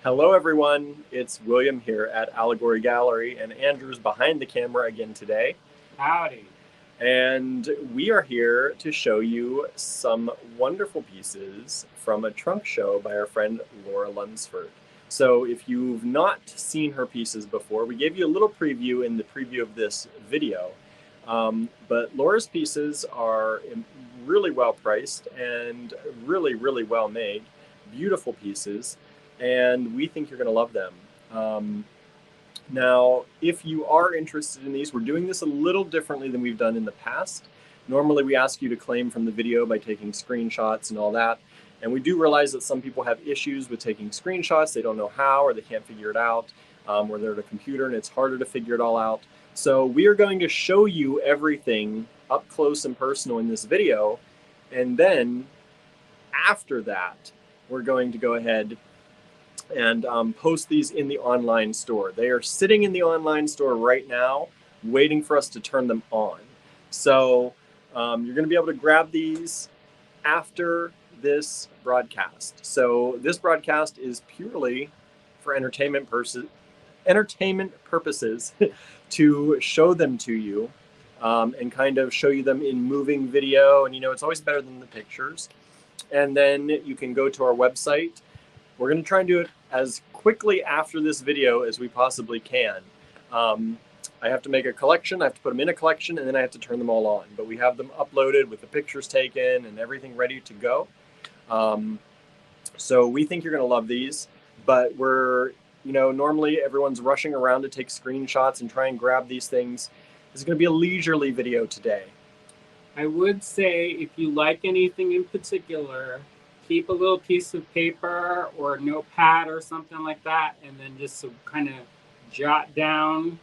Hello, everyone. It's William here at Allegory Gallery, and Andrew's behind the camera again today. Howdy. And we are here to show you some wonderful pieces from a trunk show by our friend Lora Lunsford. So, if you've not seen her pieces before, we gave you a little preview in the preview of this video. But Laura's pieces are really well priced and really well made, beautiful pieces, and we think you're going to love them. Now, if you are interested in these, we're doing this a little differently than we've done in the past. Normally, we ask you to claim from the video by taking screenshots and all that. And we do realize that some people have issues with taking screenshots. They don't know how, or they can't figure it out, or they're at a computer and it's harder to figure it all out. So we are going to show you everything up close and personal in this video. And then after that, we're going to go ahead and post these in the online store. They are sitting in the online store right now, waiting for us to turn them on. So you're going to be able to grab these after this broadcast. So this broadcast is purely for entertainment purposes to show them to you and kind of show you them in moving video. And it's always better than the pictures. And then you can go to our website. We're going to try and do it as quickly after this video as we possibly can. I have to make a collection, I have to put them in a collection, and then I have to turn them all on. But we have them uploaded with the pictures taken and everything ready to go. So we think you're going to love these, but normally everyone's rushing around to take screenshots and try and grab these things. This is going to be a leisurely video today. I would say if you like anything in particular, keep a little piece of paper or a notepad or something like that, and then just kind of jot down.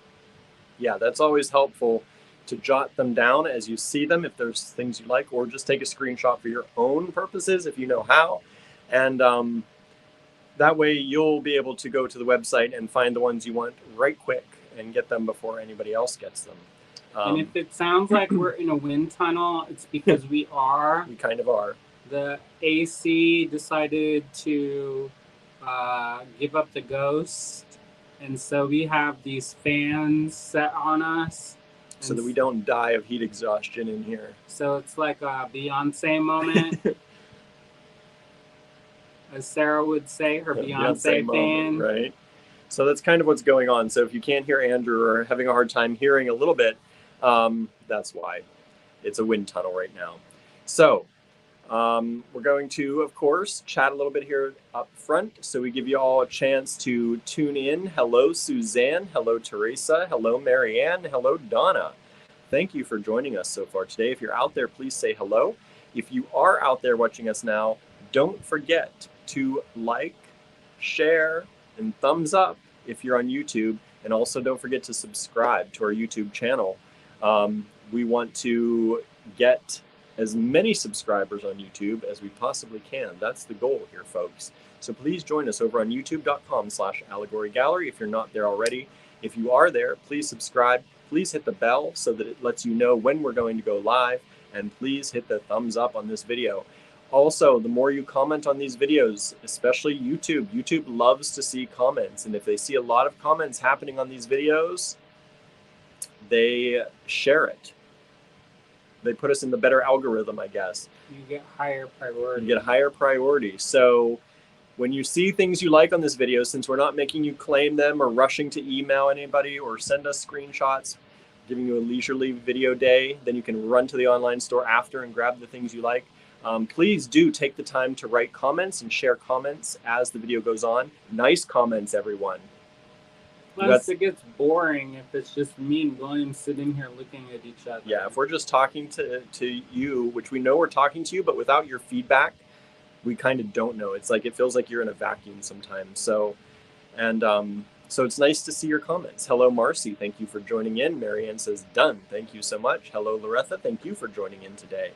Yeah, that's always helpful to jot them down as you see them if there's things you like, or just take a screenshot for your own purposes if you know how. And that way you'll be able to go to the website and find the ones you want right quick and get them before anybody else gets them. And if it sounds like we're in a wind tunnel, it's because we are. We kind of are. The AC decided to give up the ghost, and so we have these fans set on us. So that we don't die of heat exhaustion in here. So it's like a Beyonce moment. As Sarah would say, her Beyonce fan. Moment, right? So that's kind of what's going on. So if you can't hear Andrew or having a hard time hearing a little bit, that's why. It's a wind tunnel right now. So we're going to, of course, chat a little bit here up front. So we give you all a chance to tune in. Hello, Suzanne. Hello, Teresa. Hello, Marianne. Hello, Donna. Thank you for joining us so far today. If you're out there, please say hello. If you are out there watching us now, don't forget to like, share, and thumbs up if you're on YouTube. And also don't forget to subscribe to our YouTube channel. We want to get as many subscribers on YouTube as we possibly can. That's the goal here, folks. So please join us over on youtube.com/Allegory Gallery if you're not there already. If you are there, please subscribe. Please hit the bell so that it lets you know when we're going to go live. And please hit the thumbs up on this video. Also, the more you comment on these videos, especially YouTube loves to see comments. And if they see a lot of comments happening on these videos, they share it. They put us in the better algorithm, I guess. You get higher priority. You get higher priority. So when you see things you like on this video, since we're not making you claim them or rushing to email anybody or send us screenshots, giving you a leisurely video day, then you can run to the online store after and grab the things you like. Please do take the time to write comments and share comments as the video goes on. Nice comments, everyone. Plus, it gets boring if it's just me and William sitting here looking at each other. Yeah, if we're just talking to you, which we know we're talking to you, but without your feedback, we kind of don't know. It's like it feels like you're in a vacuum sometimes. So it's nice to see your comments. Hello, Marcy. Thank you for joining in. Marianne says, done. Thank you so much. Hello, Loretha. Thank you for joining in today.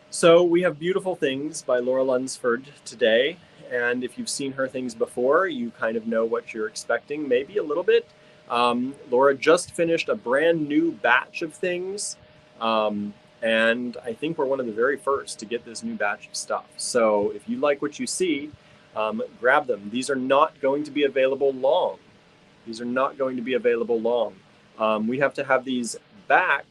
So we have beautiful things by Lora Lunsford today. And if you've seen her things before, you kind of know what you're expecting, maybe a little bit. Lora just finished a brand new batch of things. And I think we're one of the very first to get this new batch of stuff. So if you like what you see, grab them. These are not going to be available long. These are not going to be available long. We have to have these back.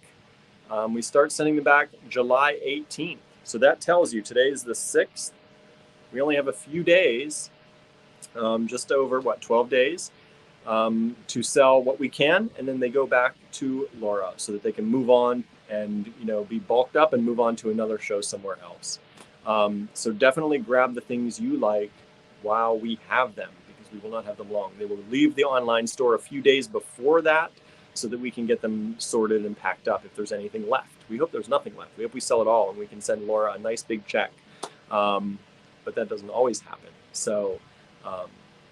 We start sending them back July 18th. So that tells you today is the 6th. We only have a few days, just over, 12 days to sell what we can. And then they go back to Lora so that they can move on and, be bulked up and move on to another show somewhere else. So definitely grab the things you like while we have them, because we will not have them long. They will leave the online store a few days before that so that we can get them sorted and packed up if there's anything left. We hope there's nothing left. We hope we sell it all and we can send Lora a nice big check. But that doesn't always happen. So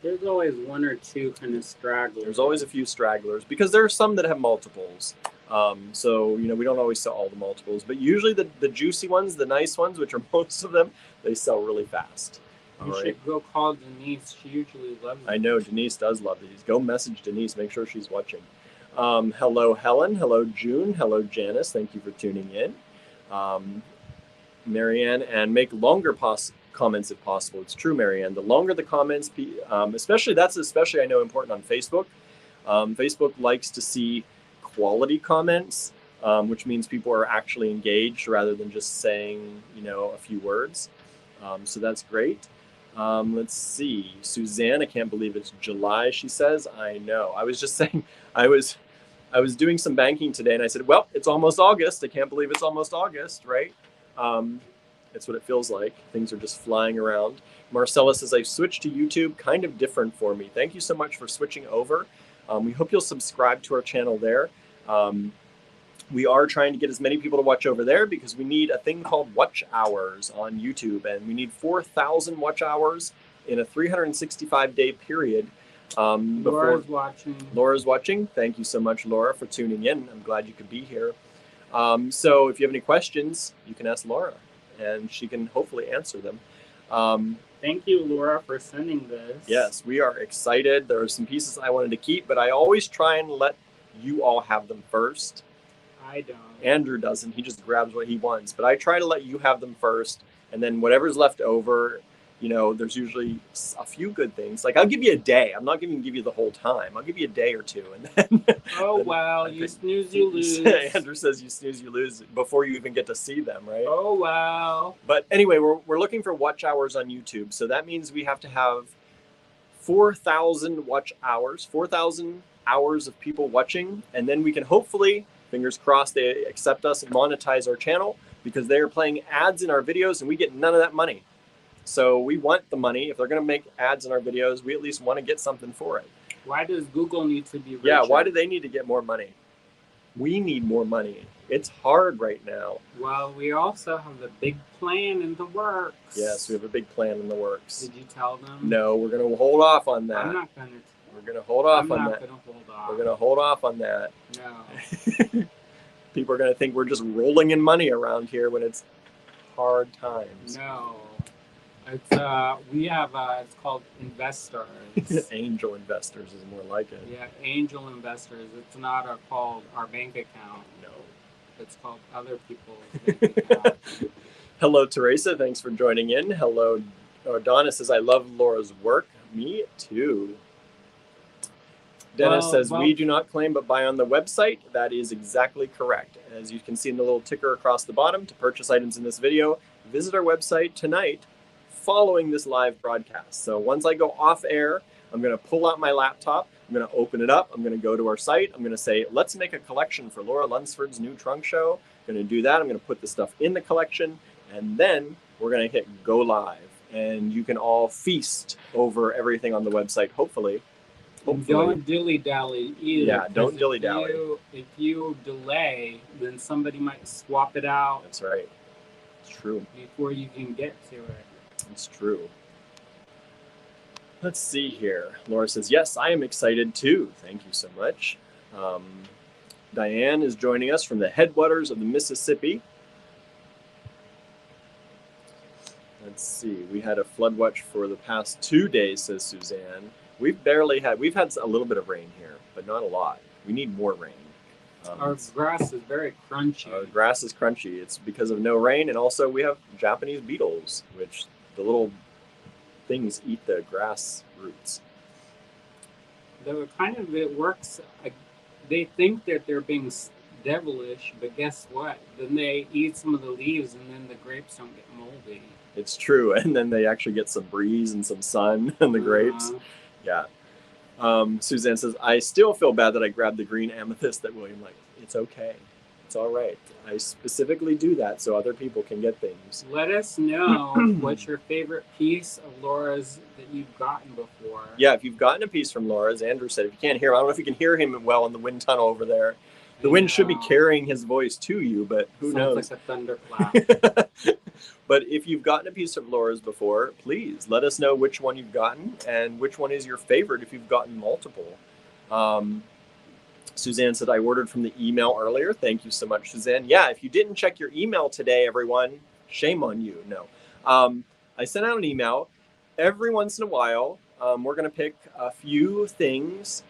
there's always one or two kind of stragglers. There's always a few stragglers because there are some that have multiples. So, we don't always sell all the multiples, but usually the juicy ones, the nice ones, which are most of them, they sell really fast. You should go call Denise. She usually loves them. I know Denise does love these. Go message Denise. Make sure she's watching. Hello, Helen. Hello, June. Hello, Janice. Thank you for tuning in. Marianne, and make longer comments if possible. It's true, Marianne. The longer the comments, especially I know important on Facebook. Facebook likes to see quality comments, which means people are actually engaged rather than just saying, a few words. So that's great. Let's see. Suzanne, I can't believe it's July, she says. I know. I was just saying, I was doing some banking today and I said, well, it's almost August. I can't believe it's almost August, right? That's what it feels like. Things are just flying around. Marcella says, I've switched to YouTube, kind of different for me. Thank you so much for switching over. We hope you'll subscribe to our channel there. We are trying to get as many people to watch over there because we need a thing called watch hours on YouTube, and we need 4,000 watch hours in a 365-day period. Laura's watching. Laura's watching. Thank you so much, Laura, for tuning in. I'm glad you could be here. So if you have any questions, you can ask Laura, and she can hopefully answer them. Thank you, Laura, for sending this. Yes, we are excited. There are some pieces I wanted to keep, but I always try and let you all have them first. I don't. Andrew doesn't. He just grabs what he wants. But I try to let you have them first, and then whatever's left over, there's usually a few good things. Like, I'll give you a day. I'm not going to give you the whole time. I'll give you a day or two, and then. Oh wow! You snooze, you lose. Andrew says you snooze, you lose before you even get to see them, right? Oh wow! But anyway, we're looking for watch hours on YouTube, so that means we have to have 4,000 watch hours, 4,000 hours of people watching, and then we can hopefully, fingers crossed, they accept us and monetize our channel, because they are playing ads in our videos and we get none of that money. So we want the money. If they're going to make ads in our videos, we at least want to get something for it. Why does Google need to be richer? Yeah, why do they need to get more money? We need more money. It's hard right now. Well, we also have a big plan in the works. Yes, we have a big plan in the works. Did you tell them? No, we're going to hold off on that. I'm not going to. We're going to hold off on that. I'm not going to hold off. We're going to hold off on that. No. People are going to think we're just rolling in money around here when it's hard times. No. It's we have it's called investors. Angel investors is more like it. Yeah, angel investors. It's not called our bank account. No. It's called other people's bank account. Hello, Teresa. Thanks for joining in. Hello, Donna says, I love Laura's work. Me too. Dennis says, we do not claim but buy on the website. That is exactly correct. As you can see in the little ticker across the bottom, to purchase items in this video, visit our website tonight following this live broadcast. So once I go off air, I'm going to pull out my laptop. I'm going to open it up. I'm going to go to our site. I'm going to say, let's make a collection for Lora Lunsford's new trunk show. I'm going to do that. I'm going to put the stuff in the collection. And then we're going to hit go live. And you can all feast over everything on the website, hopefully. Don't dilly-dally either. Yeah, don't dilly-dally. If you delay, then somebody might swap it out. That's right. It's true. Before you can get to it. It's true. Let's see here. Laura says, yes, I am excited too. Thank you so much. Diane is joining us from the headwaters of the Mississippi. Let's see. We had a flood watch for the past 2 days, says Suzanne. We've had a little bit of rain here, but not a lot. We need more rain. Our grass is very crunchy. Our grass is crunchy. It's because of no rain, and also we have Japanese beetles, which the little things eat the grass roots. Though it works. They think that they're being devilish, but guess what? Then they eat some of the leaves, and then the grapes don't get moldy. It's true, and then they actually get some breeze and some sun in the grapes. Yeah. Suzanne says, I still feel bad that I grabbed the green amethyst that William liked. It's okay. It's all right. I specifically do that so other people can get things. Let us know what's your favorite piece of Laura's that you've gotten before. Yeah, if you've gotten a piece from Laura, as Andrew said, if you can't hear him, I don't know if you can hear him well in the wind tunnel over there. The wind should be carrying his voice to you, but who knows? Sounds like a thunderclap. But if you've gotten a piece of Laura's before, please let us know which one you've gotten and which one is your favorite if you've gotten multiple. Suzanne said, I ordered from the email earlier. Thank you so much, Suzanne. Yeah, if you didn't check your email today, everyone, shame on you. No. I sent out an email. Every once in a while, we're going to pick a few things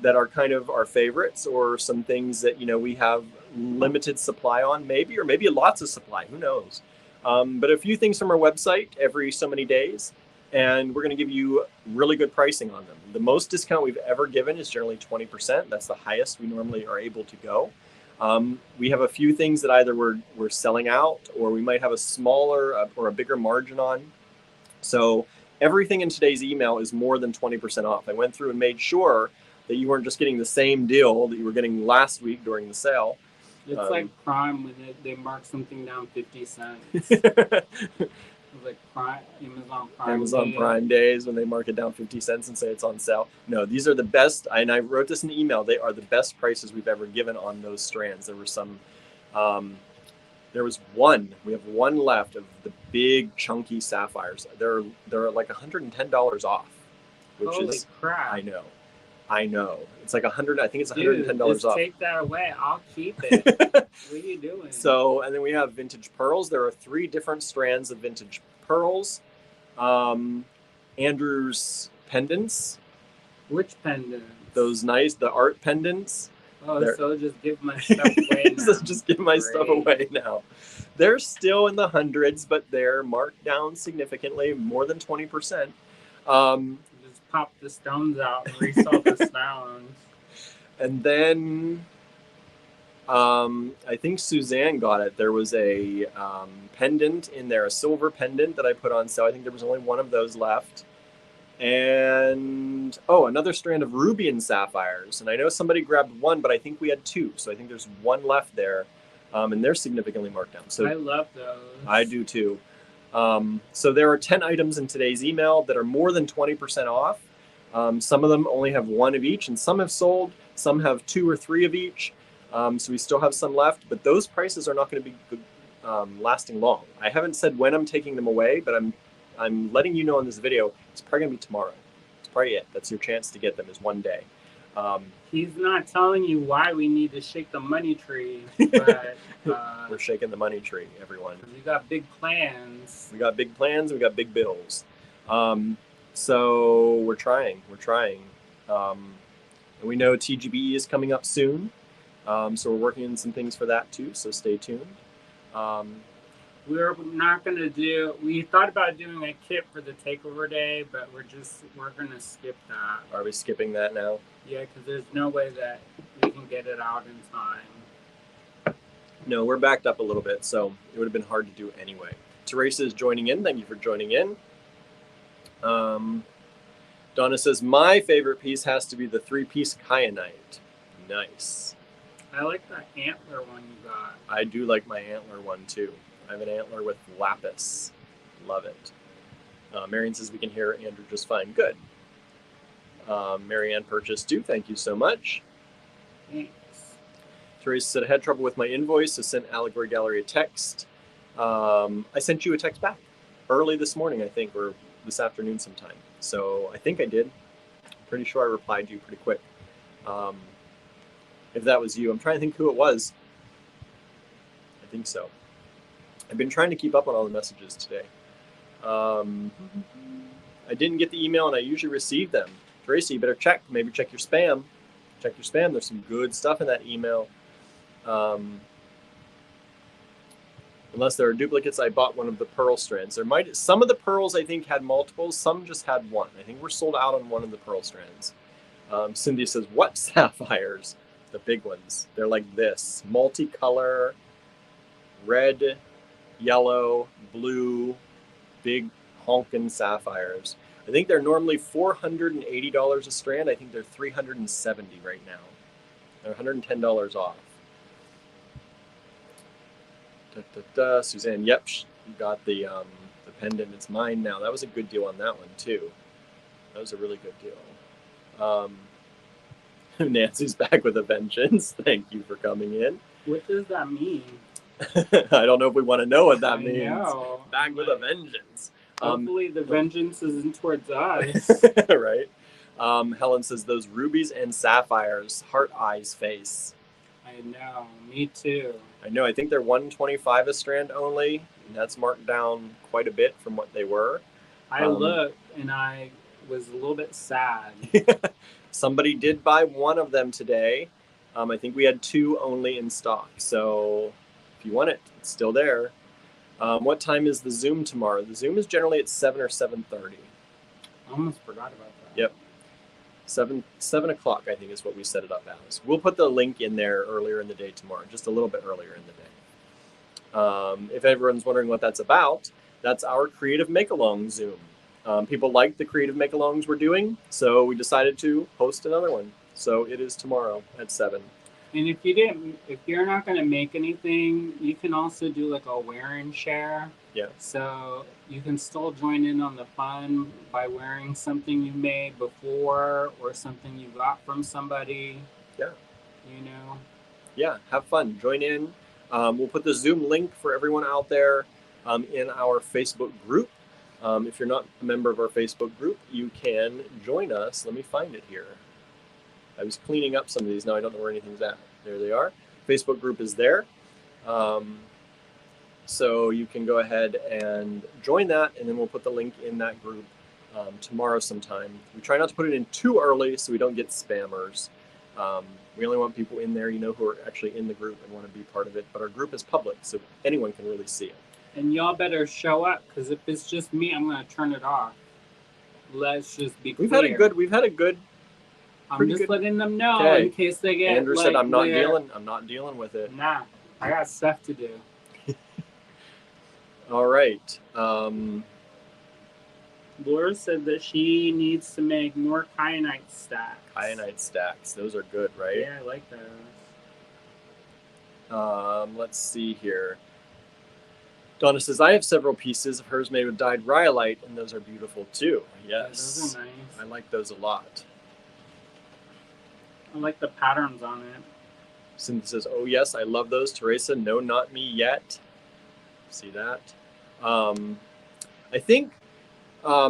that are kind of our favorites, or some things that, we have limited supply on, maybe, or maybe lots of supply, who knows. But a few things from our website every so many days, and we're going to give you really good pricing on them. The most discount we've ever given is generally 20%. That's the highest we normally are able to go. We have a few things that either we're selling out, or we might have a smaller or a bigger margin on. So everything in today's email is more than 20% off. I went through and made sure that you weren't just getting the same deal that you were getting last week during the sale. It's like Prime when they mark something down 50 cents. It's like Amazon Prime days when they mark it down 50 cents and say it's on sale. No, these are the best, and I wrote this in the email, they are the best prices we've ever given on those strands. There were some, there was one, we have one left of the big chunky sapphires. They're like $110 off, which Holy is, crap. I know. It's like $100. I think it's $110 off. Take that away. I'll keep it. What are you doing? So, and then we have vintage pearls. There are 3 different strands of vintage pearls. Andrew's pendants. Which pendants? Those nice, the art pendants. Oh, so just give my stuff away now. Just give my stuff away now. They're still in the hundreds, but they're marked down significantly, more than 20%. Pop the stones out and resell the stones. And then I think Suzanne got it. There was a pendant in there, a silver pendant that I put on sale. I think there was only one of those left. And, another strand of ruby and sapphires. And I know somebody grabbed one, but I think we had 2. So I think there's one left there. And they're significantly marked down. So I love those. I do too. So there are 10 items in today's email that are more than 20% off. Some of them only have 1 of each, and some have sold. Some have 2 or 3 of each. So we still have some left, but those prices are not going to be good, lasting long. I haven't said when I'm taking them away, but I'm letting you know in this video, it's probably going to be tomorrow. It's probably it. That's your chance to get them, is one day. He's not telling you why we need to shake the money tree, but we're shaking the money tree, everyone. We got big plans. We got big plans. We got big bills. So we're trying. And we know TGBE is coming up soon. So we're working on some things for that too. So stay tuned. We're not going to do, we thought about doing a kit for the takeover day, but we're going to skip that. Are we skipping that now? Yeah, because there's no way that we can get it out in time. No, we're backed up a little bit, so it would have been hard to do anyway. Teresa is joining in. Thank you for joining in. Donna says, my favorite piece has to be the 3-piece kyanite. Nice. I like the antler one you got. I do like my antler one too. I have an antler with lapis. Love it. Marianne says we can hear Andrew just fine. Good. Marianne purchased too. Thank you so much. Thanks. Teresa said, I had trouble with my invoice, so sent Allegory Gallery a text. I sent you a text back early this morning, I think, or this afternoon sometime. So I think I did. I'm pretty sure I replied to you pretty quick. If that was you, I'm trying to think who it was. I think so. I've been trying to keep up on all the messages today. I didn't get the email, and I usually receive them. Tracy, you better check. Maybe check your spam. Check your spam. There's some good stuff in that email. Unless there are duplicates, I bought one of the pearl strands. Some of the pearls I think had multiples, some just had one. I think we're sold out on one of the pearl strands. Cindy says, what sapphires? The big ones. They're like this, multicolor, red, yellow, blue, big honkin' sapphires. I think they're normally $480 a strand. I think they're $370 right now. They're $110 off. Suzanne, yep, you got the pendant. It's mine now. That was a good deal on that one too. That was a really good deal. Nancy's back with a vengeance. Thank you for coming in. What does that mean? I don't know if we want to know what that means. Know. Back with a vengeance. Hopefully the vengeance isn't towards us. Right. Helen says those rubies and sapphires, heart eyes face. I know, me too. I know, I think they're $125 a strand only, and that's marked down quite a bit from what they were. I looked and I was a little bit sad. Somebody did buy one of them today. I think we had two only in stock, so if you want it, it's still there. What time is the Zoom tomorrow? The Zoom is generally at 7 or 7:30. I almost forgot about that. Yep. 7 o'clock, I think, is what we set it up as. We'll put the link in there earlier in the day tomorrow, just a little bit earlier in the day. If everyone's wondering what that's about, that's our Creative Make-Along Zoom. People like the Creative Make-Alongs we're doing, so we decided to host another one. So it is tomorrow at 7. And if you're not going to make anything, you can also do like a wear and share. Yeah. So you can still join in on the fun by wearing something you made before or something you got from somebody. Yeah. You know? Yeah, have fun. Join in. We'll put the Zoom link for everyone out there in our Facebook group. If you're not a member of our Facebook group, you can join us. Let me find it here. I was cleaning up some of these. Now I don't know where anything's at. There they are. Facebook group is there. So you can go ahead and join that, and then we'll put the link in that group tomorrow sometime. We try not to put it in too early so we don't get spammers. We only want people in there, who are actually in the group and want to be part of it. But our group is public, so anyone can really see it. And y'all better show up, because if it's just me, I'm going to turn it off. Let's just be clear. We've had a good. I'm just letting them know in case they get. Andrew said, "I'm not dealing with it." Nah, I got stuff to do. All right. Laura said that she needs to make more kyanite stacks. Kyanite stacks, those are good, right? Yeah, I like those. Let's see here. Donna says, I have several pieces of hers made with dyed rhyolite, and those are beautiful too. Yes. Yeah, those are nice. I like those a lot. I like the patterns on it. Cynthia says, oh yes, I love those. Teresa, no, not me yet. See that? I think, I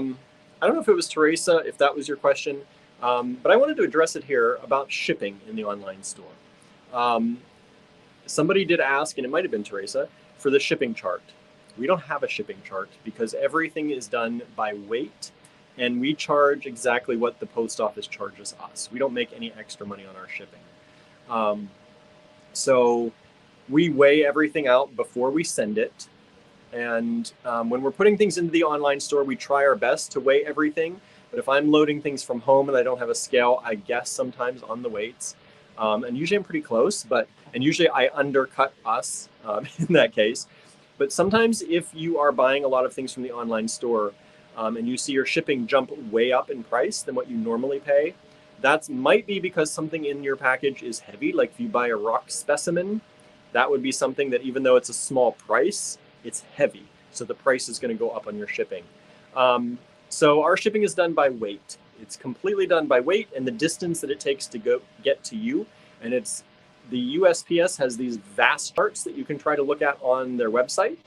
don't know if it was Teresa, if that was your question, but I wanted to address it here about shipping in the online store. Somebody did ask, and it might have been Teresa, for the shipping chart. We don't have a shipping chart because everything is done by weight, and we charge exactly what the post office charges us. We don't make any extra money on our shipping. So we weigh everything out before we send it. And when we're putting things into the online store, we try our best to weigh everything. But if I'm loading things from home and I don't have a scale, I guess sometimes on the weights. And usually I'm pretty close, and usually I undercut us in that case. But sometimes if you are buying a lot of things from the online store and you see your shipping jump way up in price than what you normally pay, that might be because something in your package is heavy. Like if you buy a rock specimen, that would be something that even though it's a small price, it's heavy. So the price is going to go up on your shipping. So our shipping is done by weight. It's completely done by weight and the distance that it takes to get to you. And the USPS has these vast charts that you can try to look at on their website.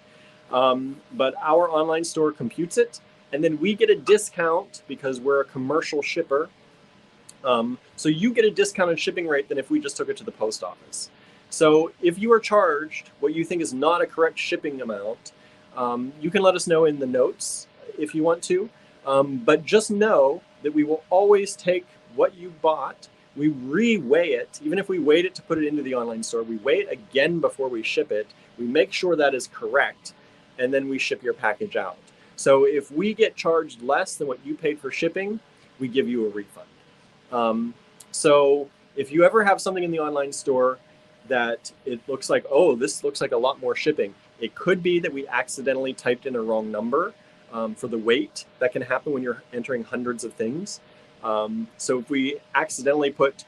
But our online store computes it. And then we get a discount because we're a commercial shipper. So you get a discounted shipping rate than if we just took it to the post office. So if you are charged what you think is not a correct shipping amount, you can let us know in the notes if you want to. But just know that we will always take what you bought. We re-weigh it. Even if we weighed it to put it into the online store, we weigh it again before we ship it. We make sure that is correct, and then we ship your package out. So if we get charged less than what you paid for shipping, we give you a refund. So if you ever have something in the online store that it looks like, oh, this looks like a lot more shipping, it could be that we accidentally typed in a wrong number for the weight. That can happen when you're entering hundreds of things. So if we accidentally put,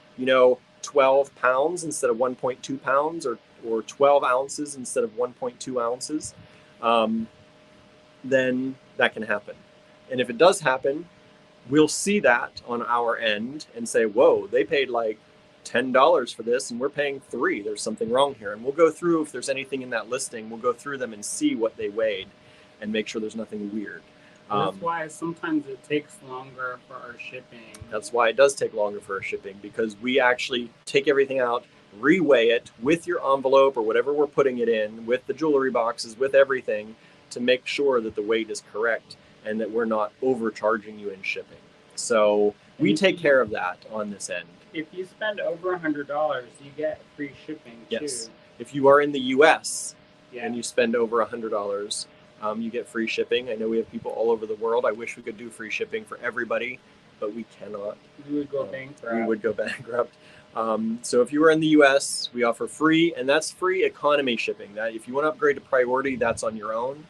12 pounds instead of 1.2 pounds, or 12 ounces instead of 1.2 ounces, then that can happen. And if it does happen, we'll see that on our end and say, whoa, they paid like $10 for this and we're paying $3. There's something wrong here. And we'll go through, if there's anything in that listing, we'll go through them and see what they weighed and make sure there's nothing weird. That's why sometimes it takes longer for our shipping. That's why it does take longer for our shipping, because we actually take everything out, reweigh it with your envelope or whatever we're putting it in, with the jewelry boxes, with everything, to make sure that the weight is correct and that we're not overcharging you in shipping. So we take care of that on this end. If you spend over $100, you get free shipping too. Yes. If you are in the US and you spend over $100, you get free shipping. I know we have people all over the world. I wish we could do free shipping for everybody, but we cannot. We would go bankrupt. We would go bankrupt. So if you are in the US, we offer free, and that's free economy shipping. That if you want to upgrade to priority, that's on your own.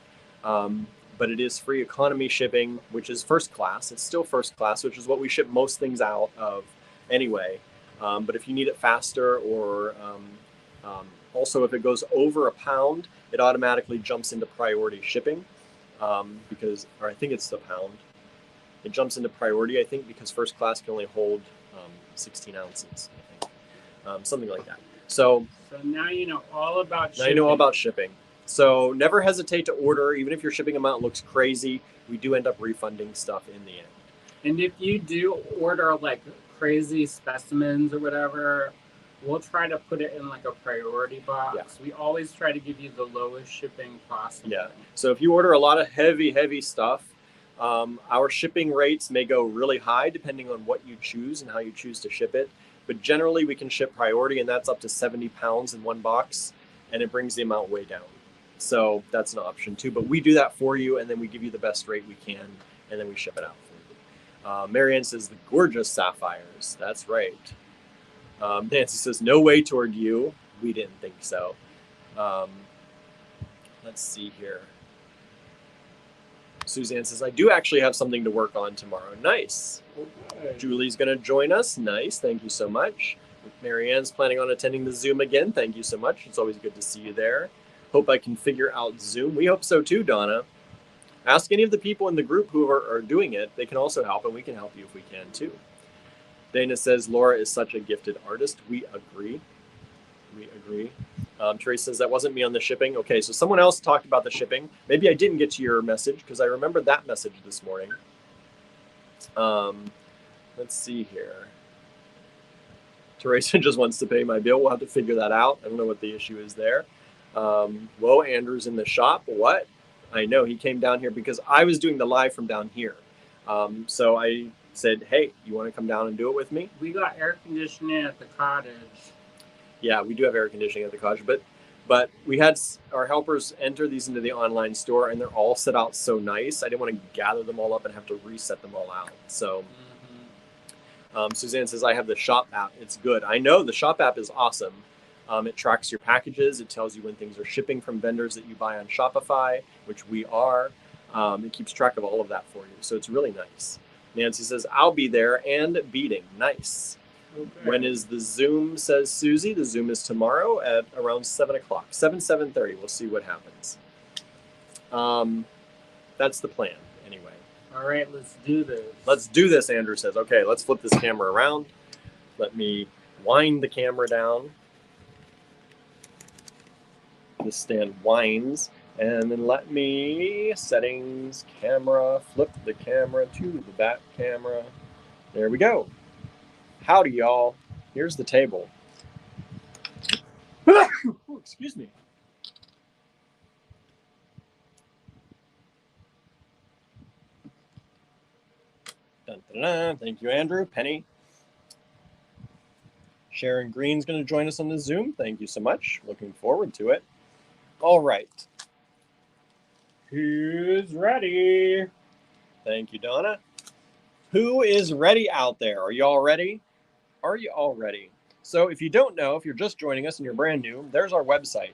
But it is free economy shipping, which is first class. It's still first class, which is what we ship most things out of anyway. But if you need it faster, or also if it goes over a pound, it automatically jumps into priority shipping, or I think it's the pound. It jumps into priority, I think, because first class can only hold 16 ounces, I think. Something like that. So now you know all about shipping. Now you know all about shipping. So never hesitate to order, even if your shipping amount looks crazy. We do end up refunding stuff in the end. And if you do order like crazy specimens or whatever, we'll try to put it in like a priority box. Yeah. We always try to give you the lowest shipping possible. Yeah. So if you order a lot of heavy stuff, our shipping rates may go really high depending on what you choose and how you choose to ship it. But generally we can ship priority, and that's up to 70 pounds in one box, and it brings the amount way down. So that's an option too. But we do that for you, and then we give you the best rate we can, and then we ship it out for you. Marianne says the gorgeous sapphires. That's right. Nancy says no way toward you. We didn't think so. Let's see here. Suzanne says, I do actually have something to work on tomorrow. Nice. Okay. Julie's going to join us. Nice. Thank you so much. Marianne's planning on attending the Zoom again. Thank you so much. It's always good to see you there. Hope I can figure out Zoom. We hope so too, Donna. Ask any of the people in the group who are doing it. They can also help, and we can help you if we can too. Dana says, Laura is such a gifted artist. We agree. We agree. Teresa says, that wasn't me on the shipping. Okay, so someone else talked about the shipping. Maybe I didn't get to your message, because I remembered that message this morning. Let's see here. Teresa just wants to pay my bill. We'll have to figure that out. I don't know what the issue is there. Whoa, Andrew's in the shop. What? I know, he came down here because I was doing the live from down here. So I said, hey, you want to come down and do it with me? We got air conditioning at the cottage. Yeah, we do have air conditioning at the cottage, but we had our helpers enter these into the online store, and they're all set out so nice. I didn't want to gather them all up and have to reset them all out. So Suzanne says, I have the shop app. It's good. I know the shop app is awesome. It tracks your packages. It tells you when things are shipping from vendors that you buy on Shopify, which we are. It keeps track of all of that for you. So it's really nice. Nancy says, I'll be there and beating. Nice. Okay. When is the Zoom, says Susie. The Zoom is tomorrow at around 7 o'clock. 7:30. We'll see what happens. That's the plan, anyway. All right, let's do this. Let's do this, Andrew says. Okay, let's flip this camera around. Let me wind the camera down. This stand winds. And then let me, settings, camera, flip the camera to the back camera. There we go. Howdy, y'all. Here's the table. Oh, excuse me. Dun, dun, dun. Thank you, Andrew. Penny. Sharon Green's going to join us on the Zoom. Thank you so much. Looking forward to it. All right. Who's ready? Thank you, Donna. Who is ready out there? Are you all ready? Are you all ready? So if you don't know, if you're just joining us and you're brand new, there's our website.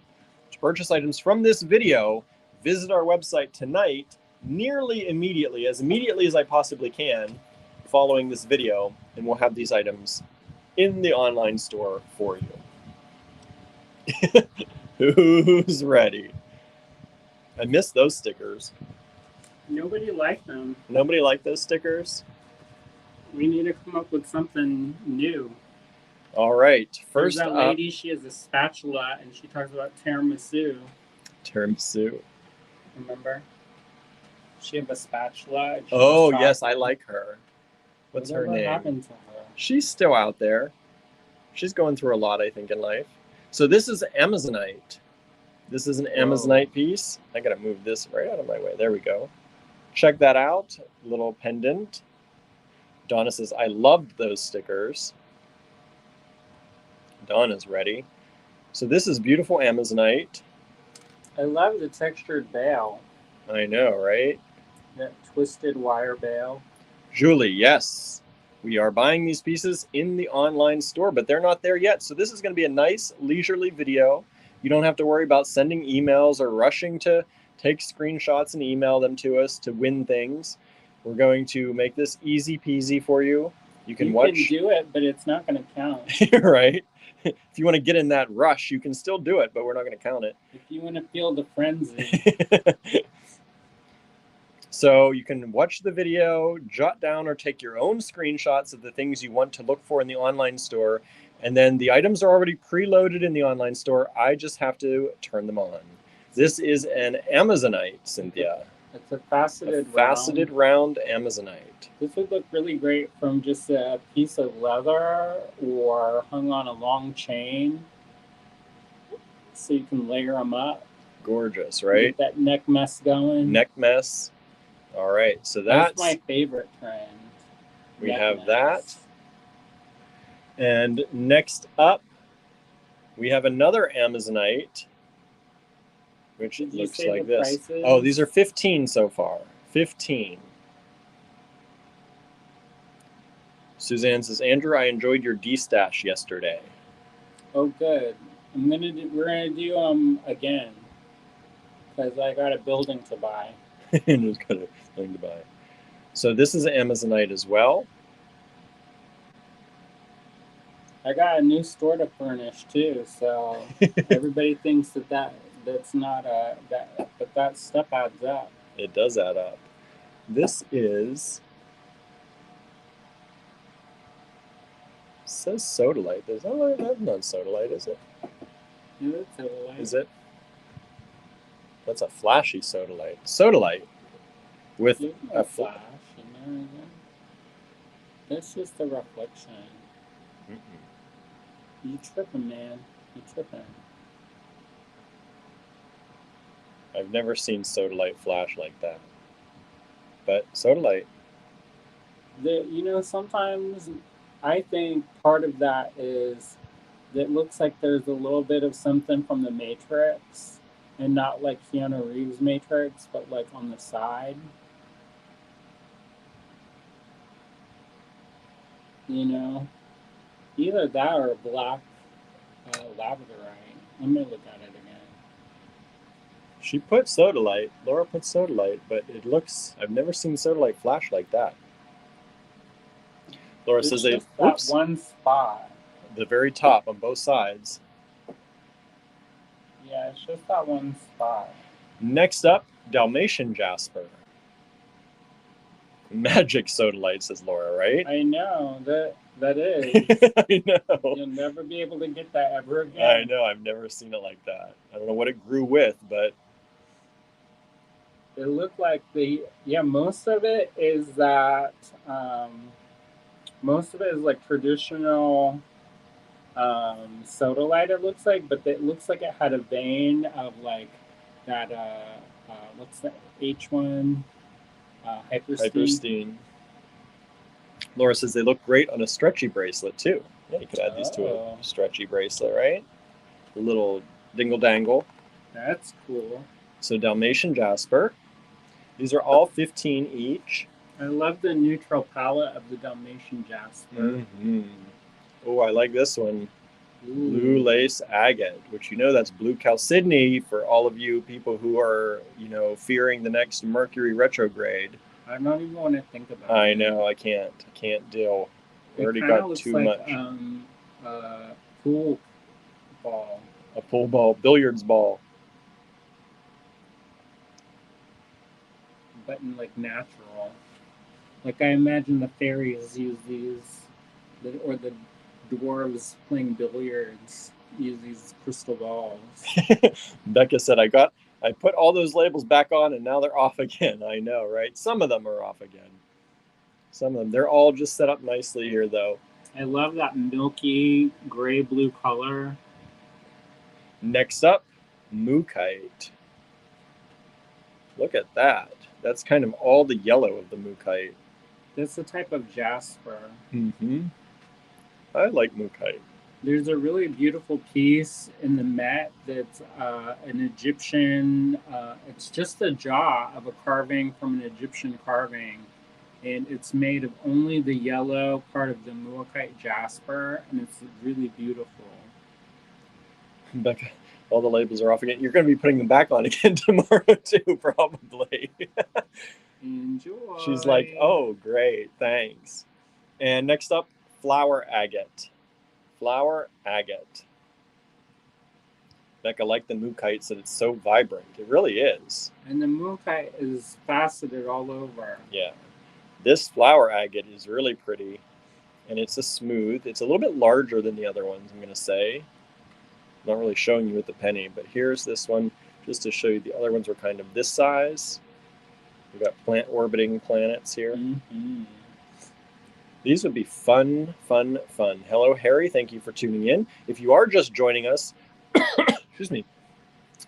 To purchase items from this video, visit our website tonight, nearly immediately as I possibly can, following this video, and we'll have these items in the online store for you. Who's ready? I miss those stickers. Nobody liked them. Nobody liked those stickers? We need to come up with something new. All right. There's First that up, lady, she has a spatula, and she talks about tiramisu. tiramisu. Remember? She have a spatula. And she Oh, was yes, talking. I like her. What's her Whatever name? happened to her? She's still out there. She's going through a lot, I think, in life. So this is Amazonite. This is an Amazonite piece. I gotta move this right out of my way. There we go. Check that out. Little pendant. Donna says, I loved those stickers. Donna's ready. So this is beautiful Amazonite. I love the textured bail. I know, right? That twisted wire bail. Julie, yes. We are buying these pieces in the online store, but they're not there yet. So this is going to be a nice leisurely video. You don't have to worry about sending emails or rushing to take screenshots and email them to us to win things. We're going to make this easy peasy for you. You can watch. You can do it, but it's not going to count. Right? If you want to get in that rush, you can still do it, but we're not going to count it. If you want to feel the frenzy. So you can watch the video, jot down or take your own screenshots of the things you want to look for in the online store. And then the items are already preloaded in the online store. I just have to turn them on. This is an Amazonite, Cynthia. It's a faceted round Amazonite. This would look really great from just a piece of leather or hung on a long chain. So you can layer them up. Gorgeous, right? Get that neck mess going. Neck mess. All right, so that's my favorite trend. We have that. And next up, we have another Amazonite, which looks like this. Prices? Oh, these are 15 so far. 15. Suzanne says, Andrew, I enjoyed your D-stash yesterday. Oh, good. We're gonna do them again because I got a building to buy. Just got a thing to buy. So this is Amazonite as well. I got a new store to furnish too, so everybody thinks that's not but that stuff adds up. It does add up. This is. It says sodalite. That's not sodalite, is it? Yeah, that's sodalite. Is it? That's a flashy sodalite. Sodalite with a flash. That's just a reflection. You tripping, man. You tripping. I've never seen sodalite flash like that. But sodalite. Sometimes I think part of that is it looks like there's a little bit of something from the Matrix. And not like Keanu Reeves' Matrix, but like on the side. Either that or black labradorite. Let me look at it again. She put sodalite. Laura put sodalite, but it looks. I've never seen sodalite flash like that. Laura says they. That one spot. The very top on both sides. Yeah, it's just that one spot. Next up, Dalmatian jasper. Magic sodalite, says Laura, right? I know, that is. I know. You'll never be able to get that ever again. I know, I've never seen it like that. I don't know what it grew with, but... It looked like most of it is that, most of it is like traditional... sodalite it looks like, but it looks like it had a vein of like that what's that H1 hyperstein. Laura says they look great on a stretchy bracelet too. Yeah, you could add these to a stretchy bracelet, right? A little dingle dangle. That's cool. So Dalmatian jasper. These are all 15 each. I love the neutral palette of the Dalmatian jasper. Oh, I like this one. Ooh. Blue lace agate, which that's blue chalcedony for all of you people who are, fearing the next Mercury retrograde. I don't even want to think about I it. know, I can't deal. It Already kind of got looks too like much. pool ball. A pool ball, billiards ball. But in like natural. Like I imagine the fairies use these, or the dwarves playing billiards use these crystal balls. Becca said, I put all those labels back on and now they're off again. I know, right? Some of them are off again. Some of them. They're all just set up nicely here, though. I love that milky gray-blue color. Next up, Mookite. Look at that. That's kind of all the yellow of the Mookite. That's a type of jasper. I like Mookite. There's a really beautiful piece in the Met that's an Egyptian, it's just a jaw of a carving from an Egyptian carving. And it's made of only the yellow part of the Mookite jasper, and it's really beautiful. Becca, all the labels are off again. You're going to be putting them back on again tomorrow, too, probably. Enjoy. She's like, oh, great, thanks. And next up, flower agate. Flower agate. Becca liked the Mookite, said it's so vibrant. It really is. And the Mookite is faceted all over. Yeah. This flower agate is really pretty, and it's it's a little bit larger than the other ones, I'm going to say. I'm not really showing you with the penny, but here's this one, just to show you. The other ones were kind of this size. We've got orbiting planets here. These would be fun. Hello, Harry. Thank you for tuning in. If you are just joining us, excuse me,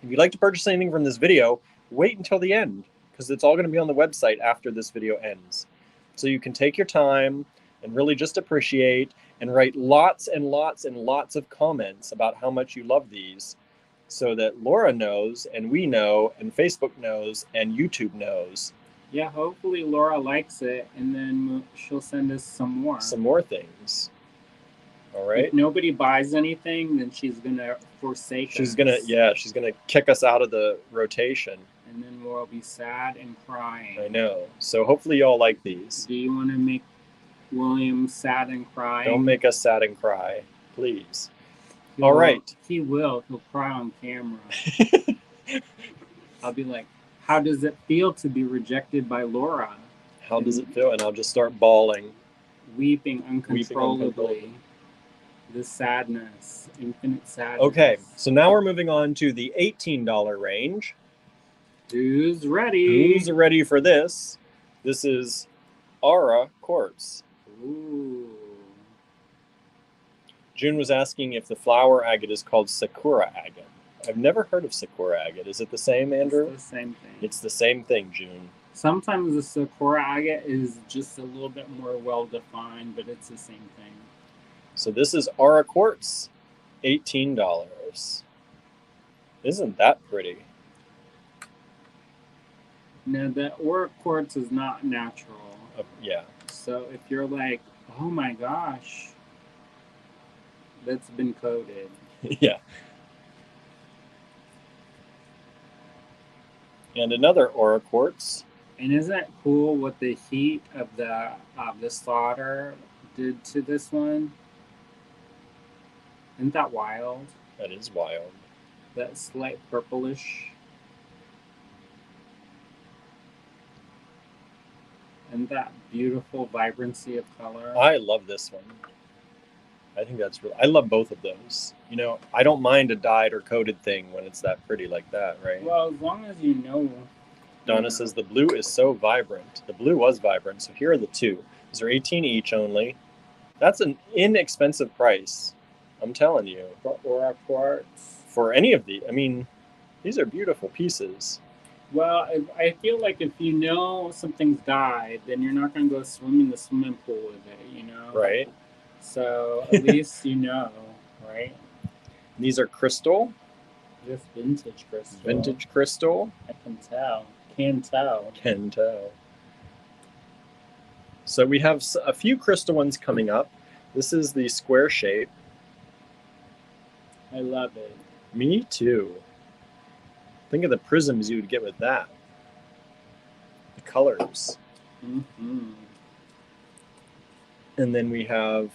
if you'd like to purchase anything from this video, wait until the end, because it's all going to be on the website after this video ends. So you can take your time and really just appreciate and write lots and lots and lots of comments about how much you love these, so that Lora knows, and we know, and Facebook knows, and YouTube knows. Yeah, hopefully Lora likes it, and then she'll send us some more. Some more things. All right. If nobody buys anything, then she's gonna forsake us. She's gonna kick us out of the rotation. And then we'll be sad and crying. I know. So hopefully y'all like these. Do you want to make William sad and cry? Don't make us sad and cry, please. All right. He will. He'll cry on camera. I'll be like, how does it feel to be rejected by Lora? How does it feel? And I'll just start bawling. Weeping uncontrollably. The sadness. Infinite sadness. Okay, so now we're moving on to the $18 range. Who's ready? Who's ready for this? This is Aura Quartz. Ooh. June was asking if the flower agate is called Sakura agate. I've never heard of Sakura agate. Is it the same, Andrew? It's the same thing. It's the same thing, June. Sometimes the Sakura agate is just a little bit more well-defined, but it's the same thing. So this is Aura Quartz, $18. Isn't that pretty? Now, the Aura Quartz is not natural. Yeah. So if you're like, oh my gosh, that's been coated. Yeah. And another Aura Quartz. And isn't it cool what the heat of the solder did to this one? Isn't that wild? That is wild. That slight purplish. And that beautiful vibrancy of color. I love this one. I think that's really, I love both of those. You know, I don't mind a dyed or coated thing when it's that pretty like that, right? Well, as long as you know. Donna says the blue is so vibrant. The blue was vibrant, so here are the two. These are 18 each only. That's an inexpensive price. I'm telling you. For Aura Quartz. For any of these. I mean, these are beautiful pieces. Well, I feel like if you know something's dyed, then you're not going to go swim in the swimming pool with it, you know? Right. So at least you know, right? These are crystal. Just vintage crystal. Vintage crystal. I can tell. Can tell. Can tell. So we have a few crystal ones coming up. This is the square shape. I love it. Me too. Think of the prisms you would get with that. The colors. Mm-hmm. And then we have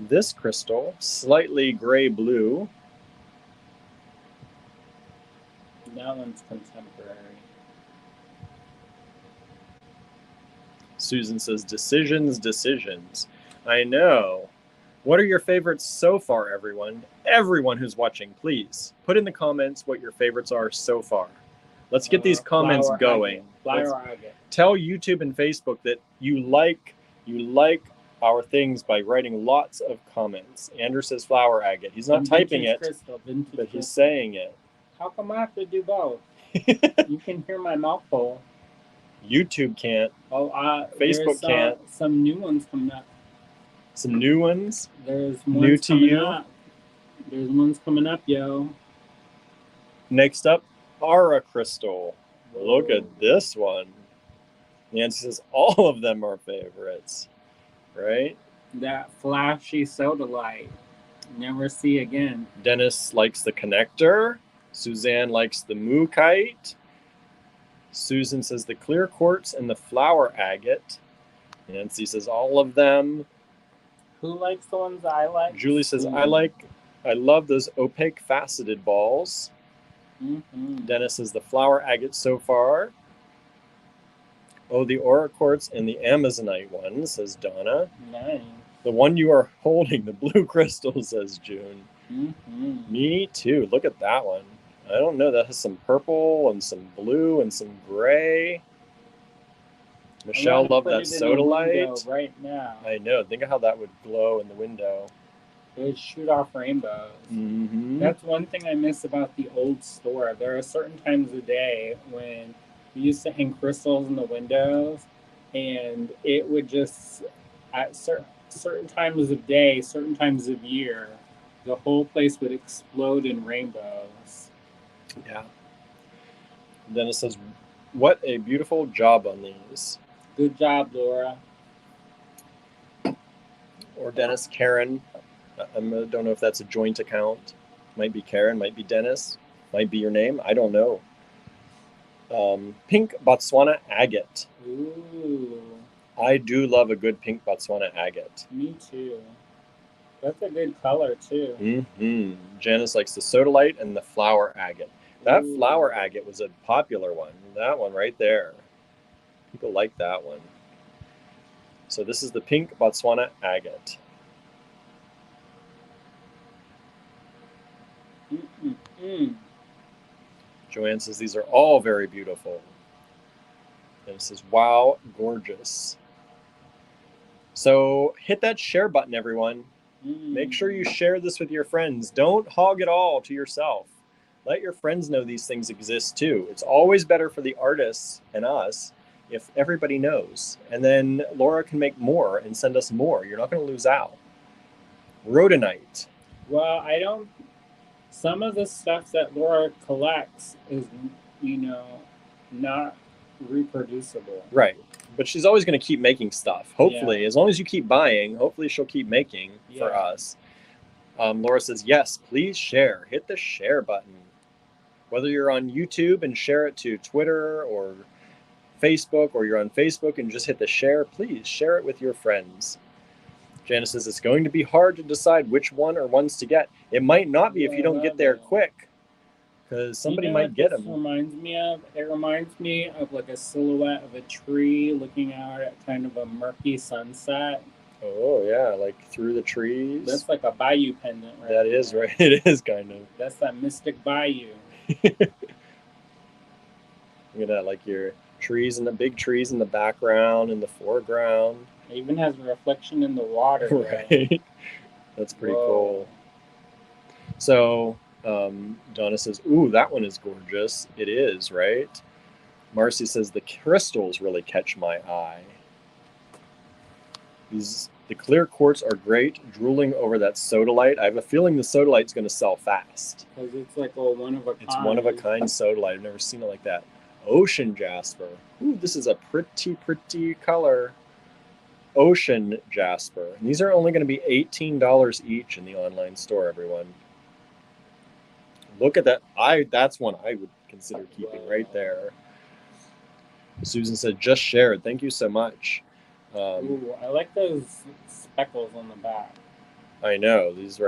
this crystal, slightly gray blue. That one's contemporary. Susan says, decisions, decisions. I know. What are your favorites so far, everyone? Everyone who's watching, please put in the comments what your favorites are so far. Let's get these comments going. Flower agate. Tell YouTube and Facebook that you like our things by writing lots of comments. Andrew says flower agate. He's not typing it, but he's saying it. How come I have to do both? You can hear my mouth full. YouTube can't. Oh, Facebook can't. Some new ones coming up. Some new ones? There's ones new to coming you? Up. There's ones coming up, yo. Next up, Aura Crystal. Look at this one. Nancy says all of them are favorites, right? That flashy soda light. Never see again. Dennis likes the connector. Suzanne likes the mookaite. Susan says the clear quartz and the flower agate. Nancy says all of them. Who likes the ones I like? Julie says I love those opaque faceted balls. Mm-hmm. Dennis says the flower agate so far. Oh, the aura quartz and the amazonite one, says Donna. Nice. The one you are holding, the blue crystal, says June. Mm-hmm. Me too. Look at that one. I don't know. That has some purple and some blue and some gray. Michelle loved that soda light. Right now. I know. Think of how that would glow in the window. It would shoot off rainbows. Mm-hmm. That's one thing I miss about the old store. There are certain times of day when we used to hang crystals in the windows, and it would just, at certain times of day, certain times of year, the whole place would explode in rainbows. Yeah. Dennis says, what a beautiful job on these. Good job, Laura. Or Dennis, Karen. I don't know if that's a joint account. Might be Karen, might be Dennis, might be your name. I don't know. Pink Botswana agate. Ooh. I do love a good pink Botswana agate. Me too. That's a good color too. Mm-hmm. Janice likes the sodalite and the flower agate. That flower agate was a popular one. That one right there. People like that one. So this is the pink Botswana agate. Joanne says these are all very beautiful. And it says, wow, gorgeous. So hit that share button, everyone. Make sure you share this with your friends. Don't hog it all to yourself. Let your friends know these things exist too. It's always better for the artists and us if everybody knows. And then Laura can make more and send us more. You're not going to lose out. Rhodonite. Well, some of the stuff that Laura collects is, not reproducible. Right. But she's always going to keep making stuff. Hopefully, as long as you keep buying, hopefully she'll keep making for us. Laura says, yes, please share. Hit the share button. Whether you're on YouTube and share it to Twitter or Facebook, or you're on Facebook and just hit the share, please share it with your friends. Janice says, it's going to be hard to decide which one or ones to get. It might not be if you don't get there quick, because somebody might get them. It reminds me of like a silhouette of a tree looking out at kind of a murky sunset. Oh, yeah, like through the trees. That's like a bayou pendant, right? That is right. It is kind of. That's that mystic bayou. Look at that, like your trees and the big trees in the background, in the foreground. It even has a reflection in the water. Right. That's pretty cool. So Donna says, ooh, that one is gorgeous. It is, right? Marcy says, the crystals really catch my eye. These The clear quartz are great. Drooling over that sodalite. I have a feeling the sodalite's going to sell fast. Because it's like a one-of-a-kind. It's one-of-a-kind sodalite. I've never seen it like that. Ocean jasper. Ooh, this is a pretty color. Ocean jasper. And these are only going to be $18 each in the online store, everyone. Look at that. That's one I would consider keeping right there. Susan said, just shared. Thank you so much. Ooh, I like those speckles on the back. I know. These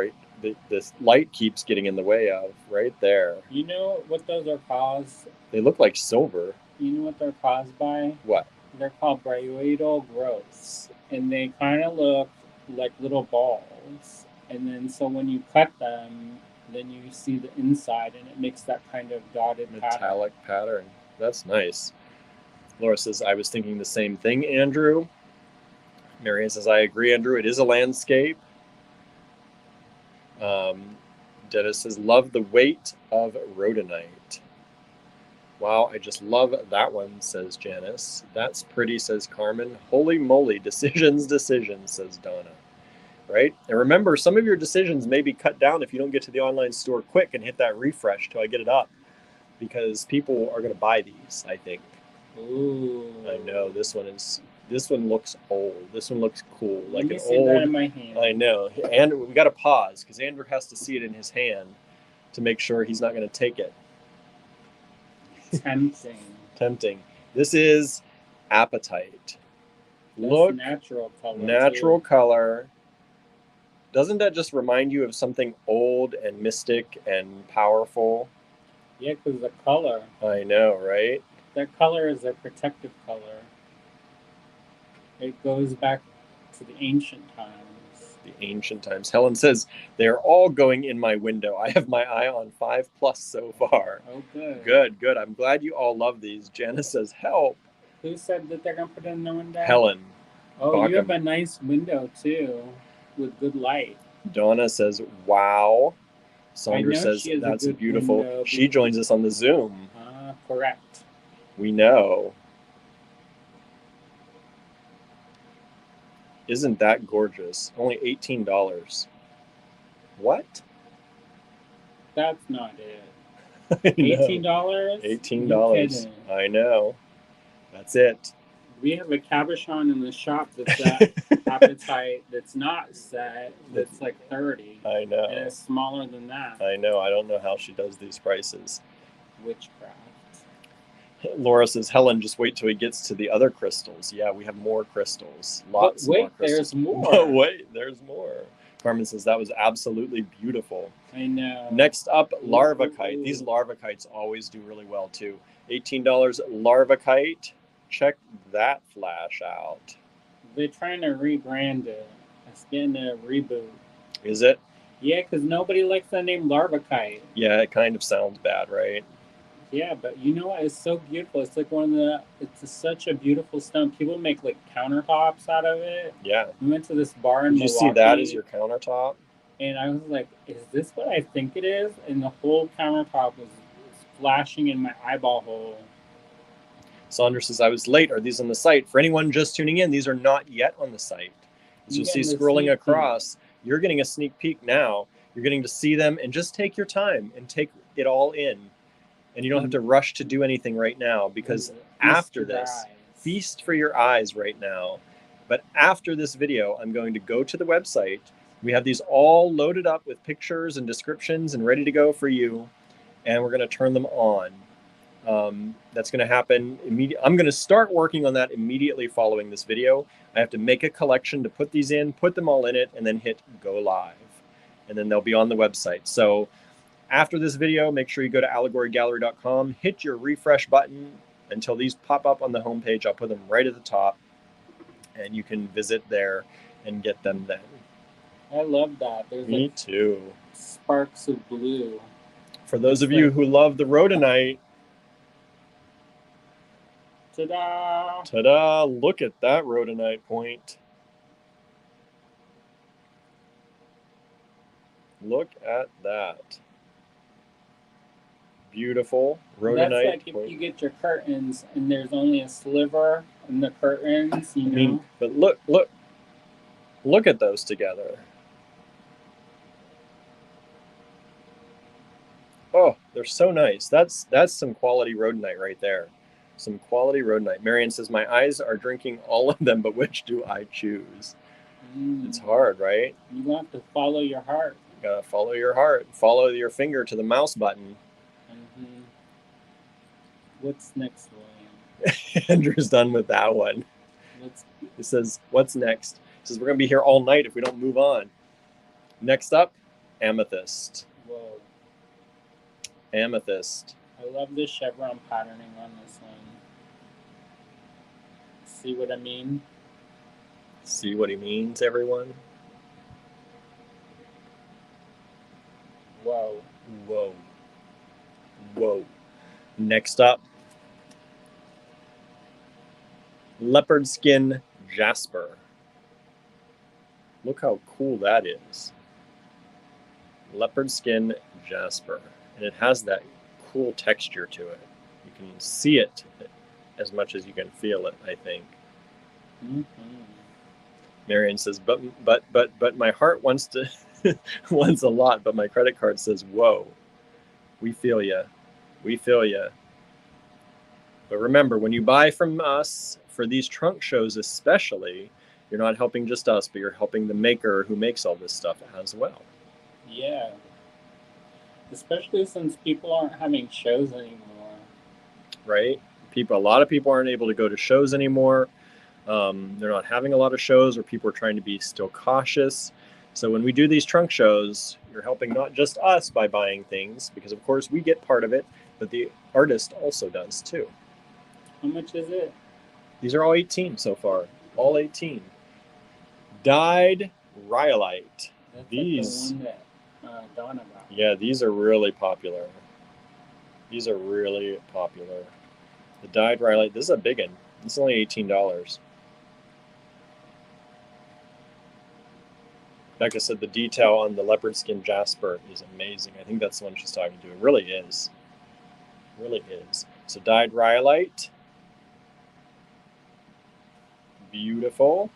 this light keeps getting in the way of right there. You know what those are caused? They look like silver. You know what they're caused by? What? They're called bryoidal growths. And they kind of look like little balls. And then so when you cut them, then you see the inside and it makes that kind of dotted metallic pattern. That's nice. Laura says, I was thinking the same thing, Andrew. Marianne says, I agree, Andrew. It is a landscape. Dennis says, love the weight of rhodonite. Wow, I just love that one, says Janice. That's pretty, says Carmen. Holy moly, decisions, says Donna. Right? And remember, some of your decisions may be cut down if you don't get to the online store quick and hit that refresh till I get it up. Because people are going to buy these, I think. Ooh. I know, this one looks old. This one looks cool. Let like me an see old. That in my hand. I know. And we got to pause because Andrew has to see it in his hand to make sure he's not going to take it. Tempting. This is apatite. Look, natural color. Natural color. Doesn't that just remind you of something old and mystic and powerful? Yeah, because the color. I know, right? That color is a protective color. It goes back to the ancient times. The ancient times. Helen says, they're all going in my window. I have my eye on 5+ so far. Oh, good. Good. I'm glad you all love these. Janice says, help. Who said that they're going to put it in the window? Helen. Oh, Bauckham. You have a nice window, too, with good light. Donna says, wow. Sandra says, that's beautiful. She joins us on the Zoom. Correct. We know. Isn't that gorgeous? Only $18. What? That's not it. $18? $18. I know. That's it. We have a cabochon in the shop that's at appetite that's not set. That's like $30. I know. And it's smaller than that. I know. I don't know how she does these prices. Witchcraft. Laura says, Helen, just wait till he gets to the other crystals. Yeah, we have more crystals. Lots more crystals. There's more. But wait, there's more. Carmen says, that was absolutely beautiful. I know. Next up, larvakite. These larvakites always do really well, too. $18 larvakite. Check that flash out. They're trying to rebrand it. It's getting a reboot. Is it? Yeah, because nobody likes the name larvakite. Yeah, it kind of sounds bad, right? Yeah, but you know what? It's so beautiful. It's like it's such a beautiful stone. People make like countertops out of it. Yeah. We went to this bar in Milwaukee. Did you see that as your countertop? And I was like, is this what I think it is? And the whole countertop was flashing in my eyeball hole. Sandra says, I was late. Are these on the site? For anyone just tuning in, these are not yet on the site. As you'll see scrolling across, you're getting a sneak peek now. You're getting to see them and just take your time and take it all in. And you don't have to rush to do anything right now because after this, feast for your eyes right now. But after this video, I'm going to go to the website. We have these all loaded up with pictures and descriptions and ready to go for you. And we're going to turn them on. That's going to happen immediately. I'm going to start working on that immediately following this video. I have to make a collection to put these in, put them all in it, and then hit go live. And then they'll be on the website. So after this video, make sure you go to allegorygallery.com, hit your refresh button until these pop up on the homepage. I'll put them right at the top, and you can visit there and get them then. I love that. There's Me too. Sparks of blue. For those of you who love the rhodonite, ta-da! Ta-da! Look at that rhodonite point. Look at that. Beautiful rhodonite. That's like if you get your curtains and there's only a sliver in the curtains, you know. But look Look at those together. Oh, they're so nice. That's some quality rhodonite right there. Some quality rhodonite. Marianne says, my eyes are drinking all of them, but which do I choose? It's hard, right? You have to follow your heart. You gotta follow your heart. Follow your finger to the mouse button. Mm-hmm. What's next, William? Andrew's done with that one. He says, what's next? He says, we're gonna be here all night if we don't move on. Next up, amethyst. Whoa. Amethyst. I love the chevron patterning on this one. See what I mean? See what he means, everyone? Whoa. Whoa. Whoa. Next up, leopard skin jasper. Look how cool that is. Leopard skin jasper. And it has that cool texture to it. You can see it as much as you can feel it, I think. Mm-hmm. Marianne says, but my heart wants to wants a lot, but my credit card says, whoa. We feel ya. We feel ya. But remember, when you buy from us for these trunk shows especially, you're not helping just us, but you're helping the maker who makes all this stuff as well. Yeah. Especially since people aren't having shows anymore. Right? A lot of people aren't able to go to shows anymore. They're not having a lot of shows, or people are trying to be still cautious. So when we do these trunk shows, you're helping not just us by buying things, because of course we get part of it, but the artist also does too. How much is it? These are all 18 so far. All 18. Dyed rhyolite. That's These. Like the one that Donna got. Yeah, these are really popular. These are really popular. The dyed rhyolite. This is a big one. This is only $18. Like I said, the detail on the leopard skin jasper is amazing. I think that's the one she's talking to. It really is. It really is. So dyed rhyolite. Beautiful.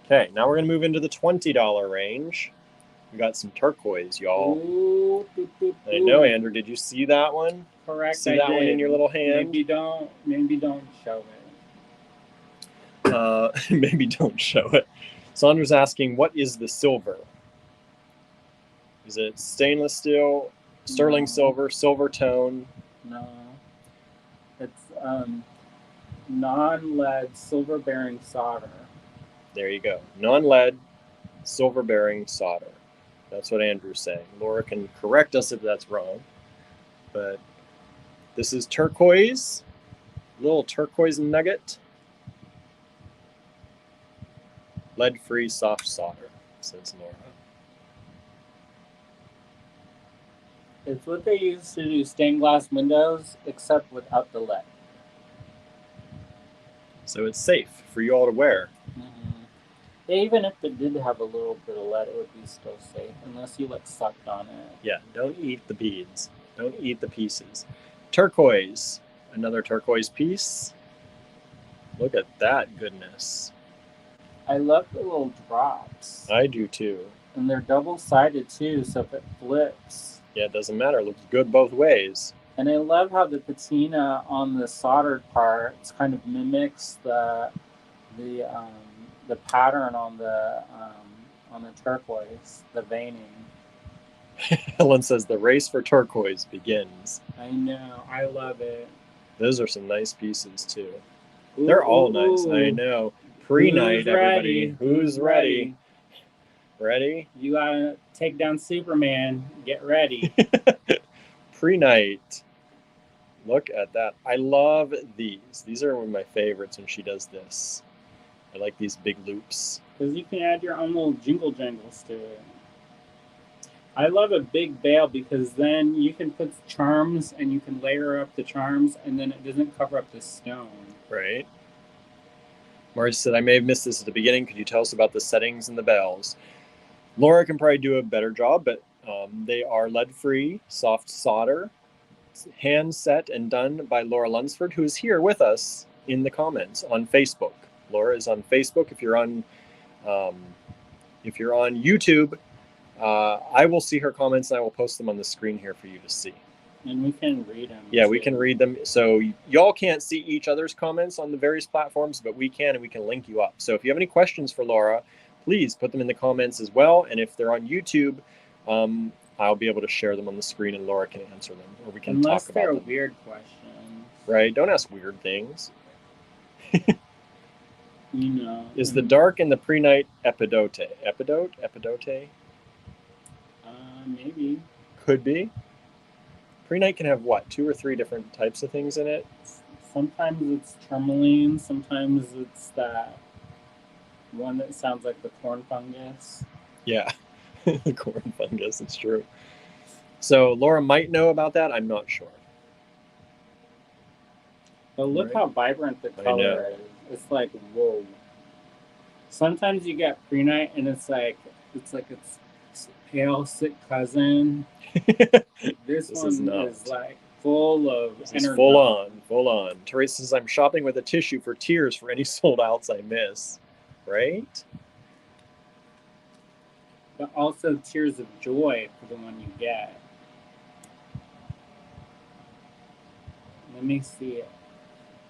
Okay, now we're going to move into the $20 range. We got some turquoise, y'all. Ooh, I know, Andrew. Did you see that one? Correct. See that one in your little hand? Maybe don't show it. Maybe don't show it. Sandra's asking, what is the silver? Is it stainless steel, sterling silver, silver tone? No. It's non-lead silver-bearing solder. There you go. Non-lead, silver-bearing solder. That's what Andrew's saying. Laura can correct us if that's wrong. But this is turquoise. Little turquoise nugget. Lead-free soft solder, says Laura. It's what they use to do stained glass windows, except without the lead. So it's safe for you all to wear. Mm-hmm. Even if it did have a little bit of lead, it would be still safe, unless you sucked on it. Yeah, don't eat the beads. Don't eat the pieces. Turquoise. Another turquoise piece. Look at that goodness. I love the little drops. I do too. And they're double-sided too, so if it flips. Yeah, it doesn't matter. It looks good both ways. And I love how the patina on the soldered parts kind of mimics the pattern on the turquoise, the veining. Helen says the race for turquoise begins. I know. I love it. Those are some nice pieces too. Ooh, they're all nice. I know. Pre-night, everybody. Who's ready? Ready? You gotta take down Superman. Get ready. Pre-night. Look at that. I love these. These are one of my favorites when she does this. I like these big loops. Because you can add your own little jingle jangles to it. I love a big bail because then you can put charms and you can layer up the charms and then it doesn't cover up the stone. Right. Marcy said, I may have missed this at the beginning. Could you tell us about the settings and the bells? Laura can probably do a better job, but they are lead-free, soft solder, hand set and done by Lora Lunsford, who is here with us in the comments on Facebook. Laura is on Facebook. If you're on If you're on YouTube, I will see her comments and I will post them on the screen here for you to see. And we can read them. Yeah, we can read them. So y'all can't see each other's comments on the various platforms, but we can, and we can link you up. So if you have any questions for Lora, please put them in the comments as well. And if they're on YouTube, I'll be able to share them on the screen and Lora can answer them, or we can Unless talk about them. they're weird questions. Right? Don't ask weird things. You know. Is the dark in the pre-night epidote? Epidote? Maybe. Could be. Pre-night can have what, 2 or 3 different types of things in it? Sometimes it's tourmaline, sometimes it's that one that sounds like the corn fungus. Yeah, the corn fungus, it's true. So Lora might know about that, I'm not sure. But look how vibrant the color is. It's like, whoa. Sometimes you get pre-night and it's like its pale, sick cousin. This one is like full of energy. Full on. Teresa says, I'm shopping with a tissue for tears for any sold outs I miss. Right? But also tears of joy for the one you get. Let me see it.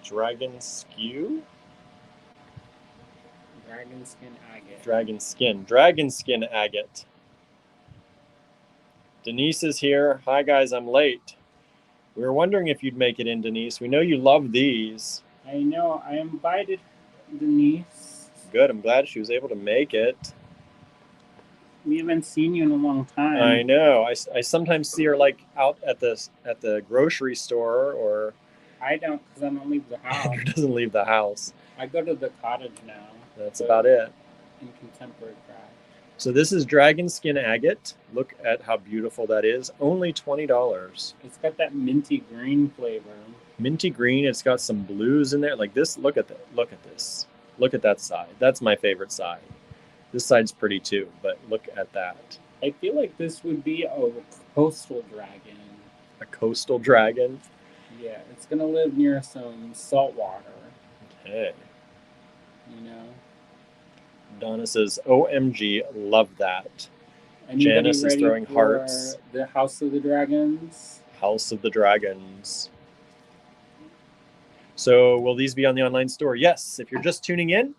Dragon Skew? Dragon Skin Agate. Dragon Skin Agate. Denise is here. Hi guys, I'm late. We were wondering if you'd make it in, Denise. We know you love these. I know. I invited Denise. Good. I'm glad she was able to make it. We haven't seen you in a long time. I know. I sometimes see her like out at the grocery store, or I don't, because I don't leave the house. Andrew doesn't leave the house. I go to the cottage now. That's about it. In contemporary craft. So this is Dragon Skin Agate. Look at how beautiful that is. Only $20. It's got that minty green flavor. Minty green. It's got some blues in there. Like this. Look at that. Look at this. Look at that side. That's my favorite side. This side's pretty too, but look at that. I feel like this would be a coastal dragon. A coastal dragon? Yeah, it's going to live near some salt water. Okay. You know? Donna says, OMG, love that. Anybody Janice is throwing hearts. The House of the Dragons? House of the Dragons. So will these be on the online store? Yes. If you're just tuning in,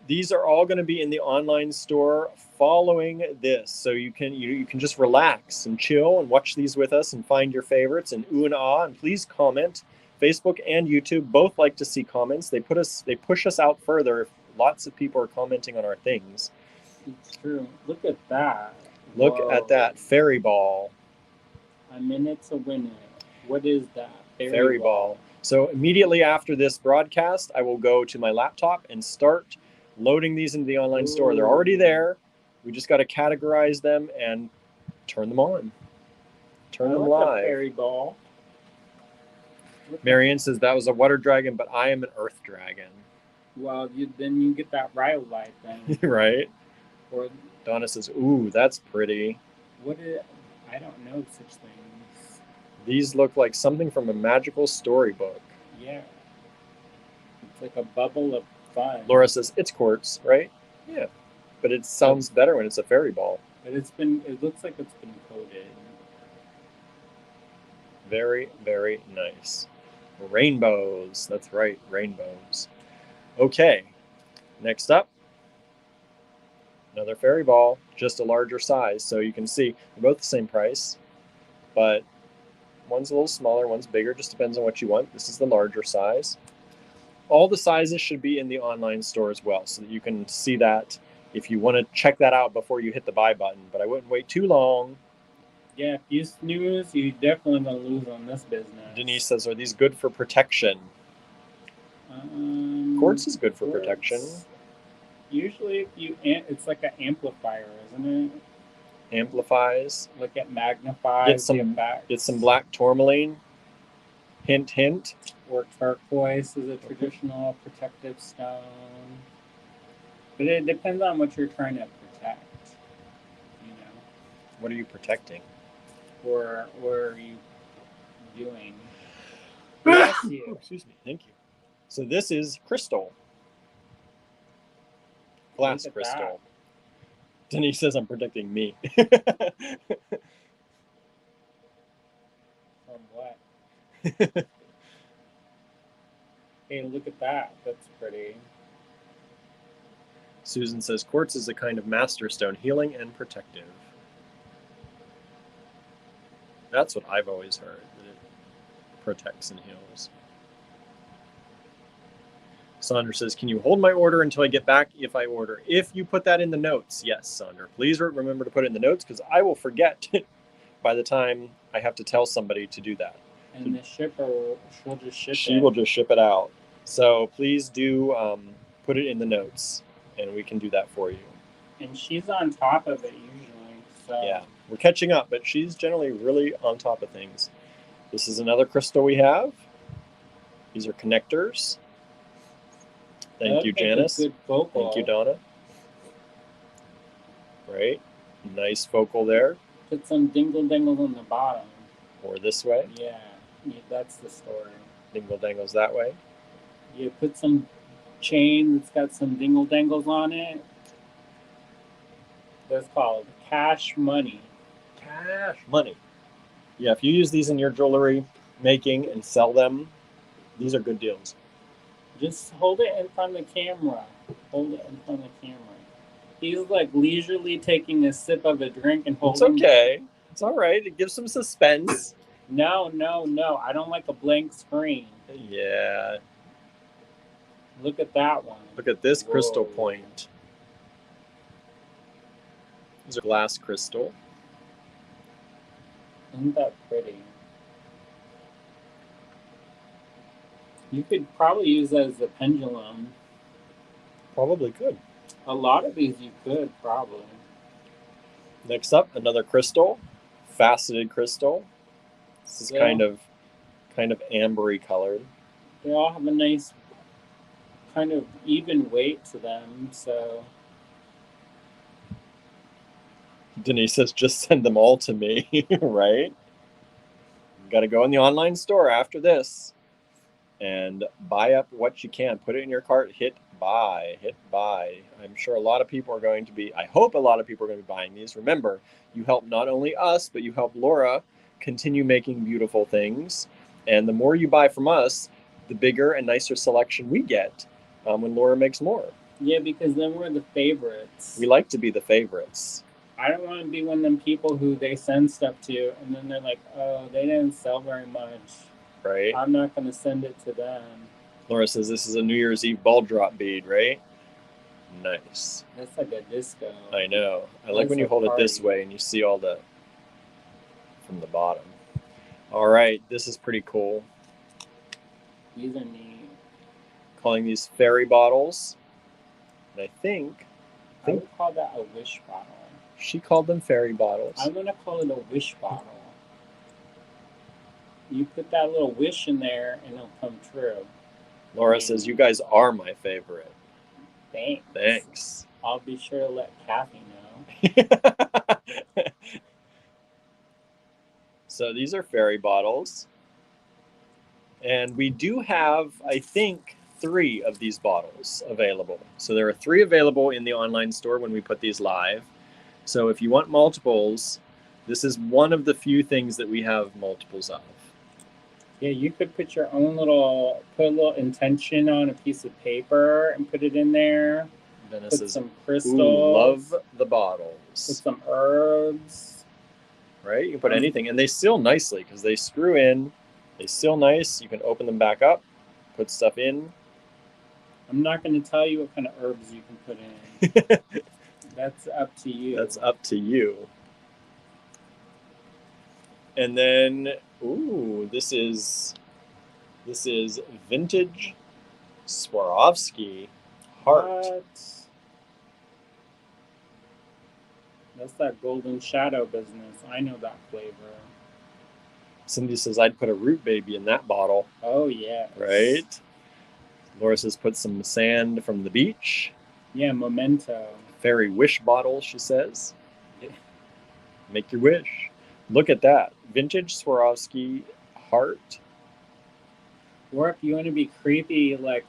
these are all going to be in the online store following this. So you can just relax and chill and watch these with us and find your favorites and ooh and ah. And please comment. Facebook and YouTube both like to see comments. They push us out further if lots of people are commenting on our things. It's true. Look at that. Look at that fairy ball. I'm in it to win it. What is that? Fairy ball. So immediately after this broadcast, I will go to my laptop and start loading these into the online store. They're already there. We just got to categorize them and turn them on. Turn them live. Fairy ball. Marianne says that was a water dragon, but I am an earth dragon. Well, then you get that rhyolite then. Right? Or Donna says, ooh, that's pretty. I don't know such things. These look like something from a magical storybook. Yeah. It's like a bubble of fun. Laura says, it's quartz, right? Yeah. But it sounds better when it's a fairy ball. But it looks like it's been coated. Very, very nice. Rainbows. That's right, rainbows. Okay, next up, another fairy ball, just a larger size. So you can see they're both the same price, but one's a little smaller, one's bigger, just depends on what you want. This is the larger size. All the sizes should be in the online store as well, so that you can see that if you want to check that out before you hit the buy button, but I wouldn't wait too long. Yeah, if you snooze, you definitely gonna lose on this business. Denise says, are these good for protection? Quartz is good for protection. Usually, it's like an amplifier, isn't it? Amplifies. Like it magnifies the effect. Get some black tourmaline. Hint, hint. Or turquoise is a traditional protective stone. But it depends on what you're trying to protect. You know. What are you protecting? Or are you doing? Bless you. Oh, excuse me. Thank you. So this is crystal. Glass crystal. Denise says I'm predicting me. From what? Hey, look at that. That's pretty. Susan says quartz is a kind of master stone, healing and protective. That's what I've always heard, that it protects and heals. Sandra says, can you hold my order until I get back if I order? If you put that in the notes. Yes, Sandra. Please remember to put it in the notes because I will forget by the time I have to tell somebody to do that. And the shipper, she'll just ship it. She will just ship it out. So please do put it in the notes, and we can do that for you. And she's on top of it usually. So. Yeah, we're catching up, but she's generally really on top of things. This is another crystal we have. These are connectors. Thank you, Janice. Good focal. Thank you, Donna. Right. Nice focal there. Put some dingle-dangles on the bottom. Or this way. Yeah, that's the story. Dingle-dangles that way. You put some chain that's got some dingle-dangles on it. That's called cash money. Cash money. Yeah, if you use these in your jewelry making and sell them, these are good deals. Just hold it in front of the camera. Hold it in front of the camera. He's like leisurely taking a sip of a drink and holding. It's okay. It's all right. It gives some suspense. No. I don't like a blank screen. Yeah. Look at that one. Look at this crystal point. These are glass crystal. Isn't that pretty? You could probably use that as a pendulum. Probably could. A lot of these you could probably. Next up, another crystal, faceted crystal. This is kind of ambery colored. They all have a nice kind of even weight to them, so. Denise says, just send them all to me, right? You got to go in the online store after this and buy up what you can. Put it in your cart, hit buy. I'm sure a lot of people are going to be, I hope a lot of people are going to be buying these. Remember, you help not only us, but you help Lora continue making beautiful things. And the more you buy from us, the bigger and nicer selection we get when Lora makes more. Yeah, because then we're the favorites. We like to be the favorites. I don't want to be one of them people who they send stuff to and then they're like, oh, they didn't sell very much. Right. I'm not going to send it to them. Laura says this is a New Year's Eve ball drop bead, right? Nice. That's like a disco. I know. I like when you hold it this way and you see all the from the bottom. All right, this is pretty cool. These are neat. Calling these fairy bottles. And I think I would call that a wish bottle. She called them fairy bottles. I'm going to call it a wish bottle. You put that little wish in there and it'll come true. Laura says, you guys are my favorite. Thanks. I'll be sure to let Kathy know. So these are fairy bottles. And we do have, I think, 3 of these bottles available. So there are 3 available in the online store when we put these live. So if you want multiples, this is one of the few things that we have multiples of. Yeah, you could put your own put a little intention on a piece of paper and put it in there. Dennis put some crystals. Ooh, love the bottles. Put some herbs. Right? You can put anything. And they seal nicely because they screw in. They seal nice. You can open them back up, put stuff in. I'm not going to tell you what kind of herbs you can put in. That's up to you. That's up to you. And then, ooh, this is vintage Swarovski heart. What? That's that golden shadow business. I know that flavor. Cindy says, I'd put a root baby in that bottle. Oh, yeah. Right? Laura says, put some sand from the beach. Yeah, memento. Fairy wish bottle, she says. Yeah. Make your wish. Look at that. Vintage Swarovski heart. Or if you want to be creepy like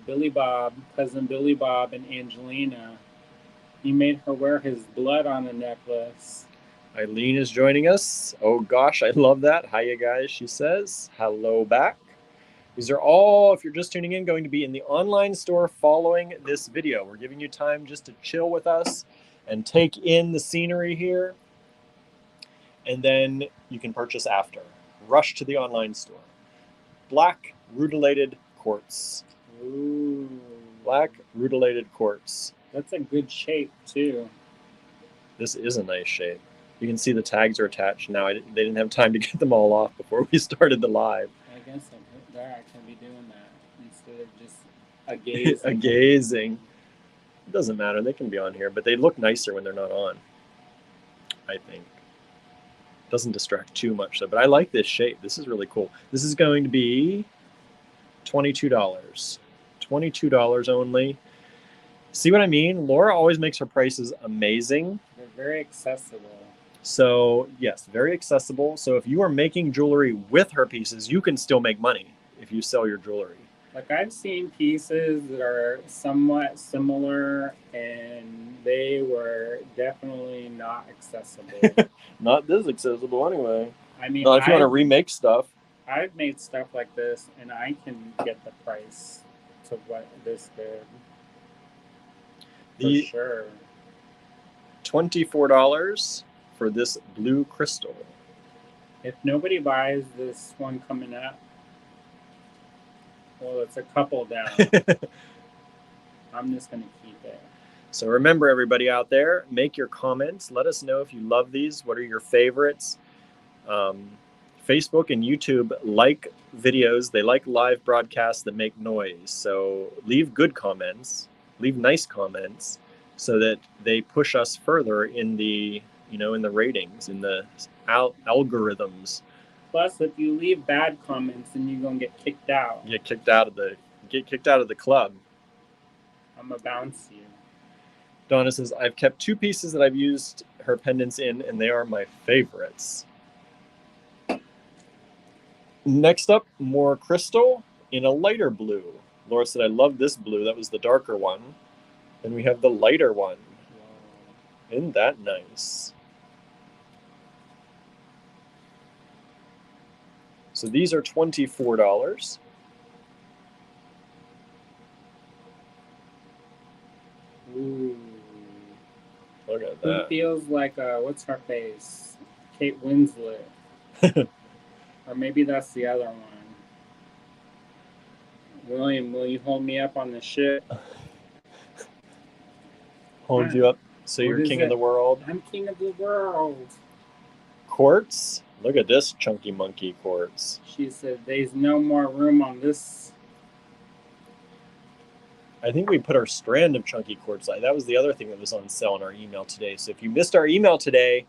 Billy Bob, cousin Billy Bob and Angelina, He made her wear his blood on a necklace. Eileen is joining us. Oh gosh, I love that. Hiya guys, she says. Hello back. These are all, if you're just tuning in, going to be in the online store following this video. We're giving you time just to chill with us and take in the scenery here. And then you can purchase after. Rush to the online store. Black rutilated quartz. Ooh. Black rutilated quartz. That's a good shape too. This is a nice shape. You can see the tags are attached now. They didn't have time to get them all off before we started the live. I guess they're actually be doing that instead of just a gazing. A gazing. It doesn't matter. They can be on here, but they look nicer when they're not on, I think. Doesn't distract too much though, but I like this shape. This is really cool. This is going to be $22. $22 only. See what I mean? Laura always makes her prices amazing. They're very accessible. So yes, very accessible. So if you are making jewelry with her pieces, you can still make money if you sell your jewelry. Like I've seen pieces that are somewhat similar and they were definitely not accessible. Not this accessible anyway. I mean, not if you want to remake stuff. I've made stuff like this and I can get the price to what this did. For sure. $24 for this blue crystal. If nobody buys this one coming up, well, it's a couple down. I'm just going to keep it. So remember, everybody out there, make your comments. Let us know if you love these. What are your favorites? Facebook and YouTube like videos. They like live broadcasts that make noise. So leave good comments. Leave nice comments so that they push us further in the, in the ratings, in the algorithms. Plus, if you leave bad comments, then you're gonna get kicked out. Get kicked out of the club. I'm gonna bounce you. Donna says, I've kept 2 pieces that I've used her pendants in, and they are my favorites. Next up, more crystal in a lighter blue. Laura said, I love this blue. That was the darker one. Then we have the lighter one. Wow. Isn't that nice? So these are $24. Ooh. Look at that. It feels like, what's her face? Kate Winslet. Or maybe that's the other one. William, will you hold me up on the ship? Hold you up so you're king of the world? I'm king of the world. Quartz? Look at this chunky monkey quartz. She said there's no more room on this. I think we put our strand of chunky quartz. That was the other thing that was on sale in our email today. So if you missed our email today,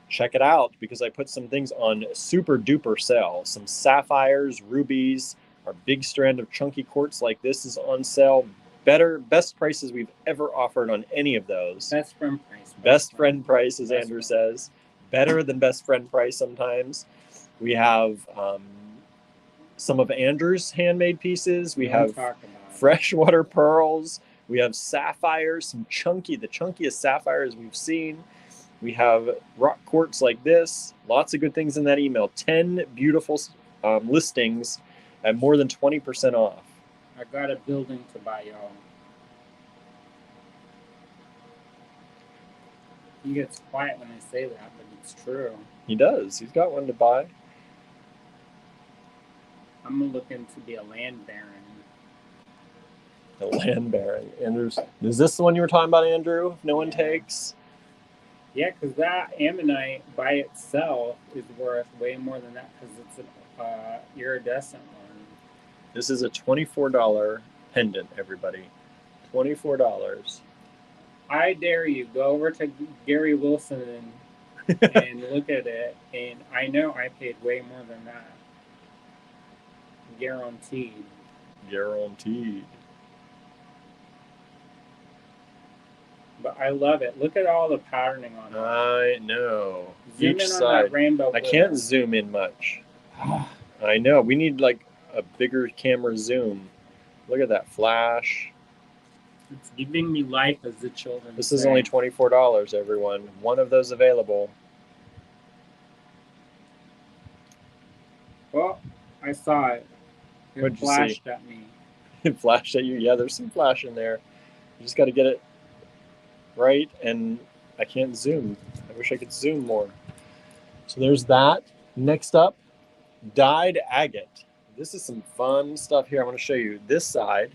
check it out because I put some things on super duper sale. Some sapphires, rubies, our big strand of chunky quartz like this is on sale. Best prices we've ever offered on any of those. Best friend price. Best friend price, as Andrew says. Better than best friend price sometimes. We have some of Andrew's handmade pieces. We have freshwater pearls. We have sapphires, the chunkiest sapphires we've seen. We have rock quartz like this. Lots of good things in that email. 10 beautiful listings at more than 20% off. I got a building to buy, y'all. He gets quiet when I say that, but it's true. He does. He's got one to buy. I'm looking to be a land baron. A land baron. Andrew's. Is this the one you were talking about, Andrew? If no one takes? Yeah, because that ammonite by itself is worth way more than that because it's an iridescent one. This is a $24 pendant, everybody. $24. I dare you, go over to Gary Wilson and look at it, and I know I paid way more than that. Guaranteed. Guaranteed. But I love it. Look at all the patterning on it. I know. Zoom Each in side. on that rainbow. I can't zoom in much. I know. We need like a bigger camera zoom. Look at that flash. It's giving me life, as the children This say. is only $24, everyone. One of those available. Well, I saw it. It What'd you flashed see? at me. It flashed at you. Yeah, there's some flash in there. You just got to get it right, and I can't zoom. I wish I could zoom more. So there's that. Next up, dyed agate. This is some fun stuff here. I want to show you this side.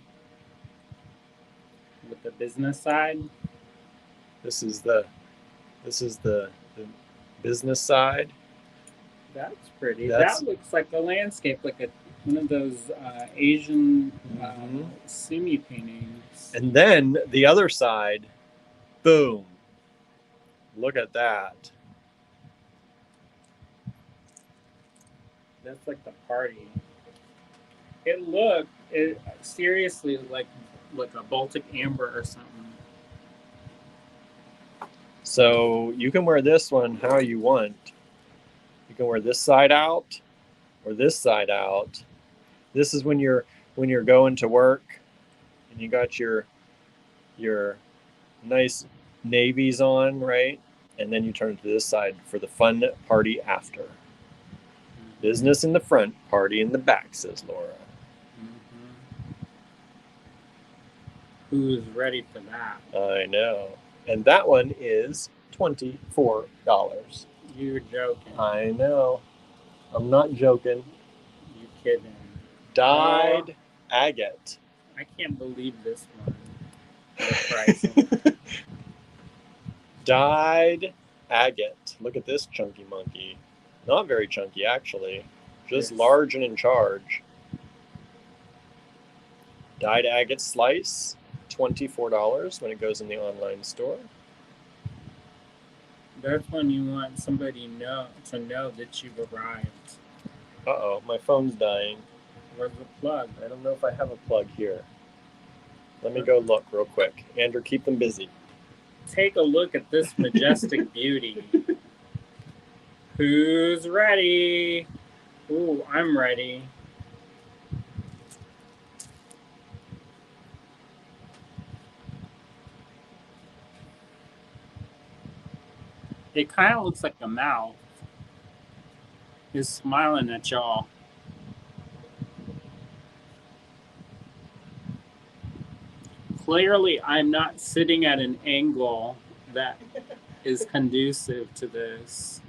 With the business side. This is the business side. That's pretty. That's- That looks like a landscape, like one of those Asian sumi paintings. And then the other side, boom. Look at that. That's like the party. It seriously like a Baltic amber or something. So you can wear this one how you want. You can wear this side out or this side out. This is when you're going to work and you got your nice navies on, right? And then you turn to this side for the fun party after. Business in the front, party in the back, says Laura. Who's ready for that? I know. And that one is $24. You're joking. I know. I'm not joking. You kidding? Dyed agate. I can't believe this one. The price. Dyed agate. Look at this chunky monkey. Not very chunky, actually. Just Yes. large and in charge. Dyed agate slice, $24 when it goes in the online store. That's when you want somebody to know that you've arrived. Uh-oh, my phone's dying. Where's the plug? I don't know if I have a plug here. Let me go look real quick. Andrew, keep them busy. Take a look at this majestic beauty. Who's ready? Ooh, I'm ready. It kind of looks like a mouth. It's smiling at y'all. Clearly, I'm not sitting at an angle that is conducive to this.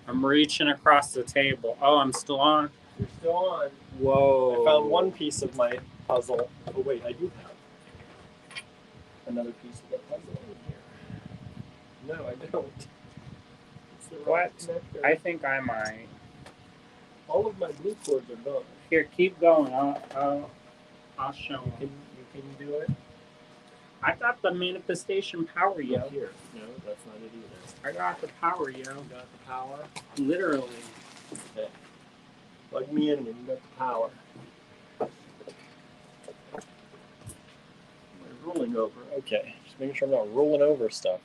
I'm reaching across the table. Oh, I'm still on? You're still on. Whoa. I found one piece of my puzzle. Oh, wait, I do have another piece of the puzzle in here. No, I don't. It's the right What? connector. I think I might. All of my blue cords are gone. Here, keep going. I'll show You them. can do it? I got the manifestation power, yo. Here. No, that's not it either. I got the power, yo. You got the power? Literally. Okay. Plug me in when you got the power. I'm rolling over. Okay. Just making sure I'm not rolling over stuff.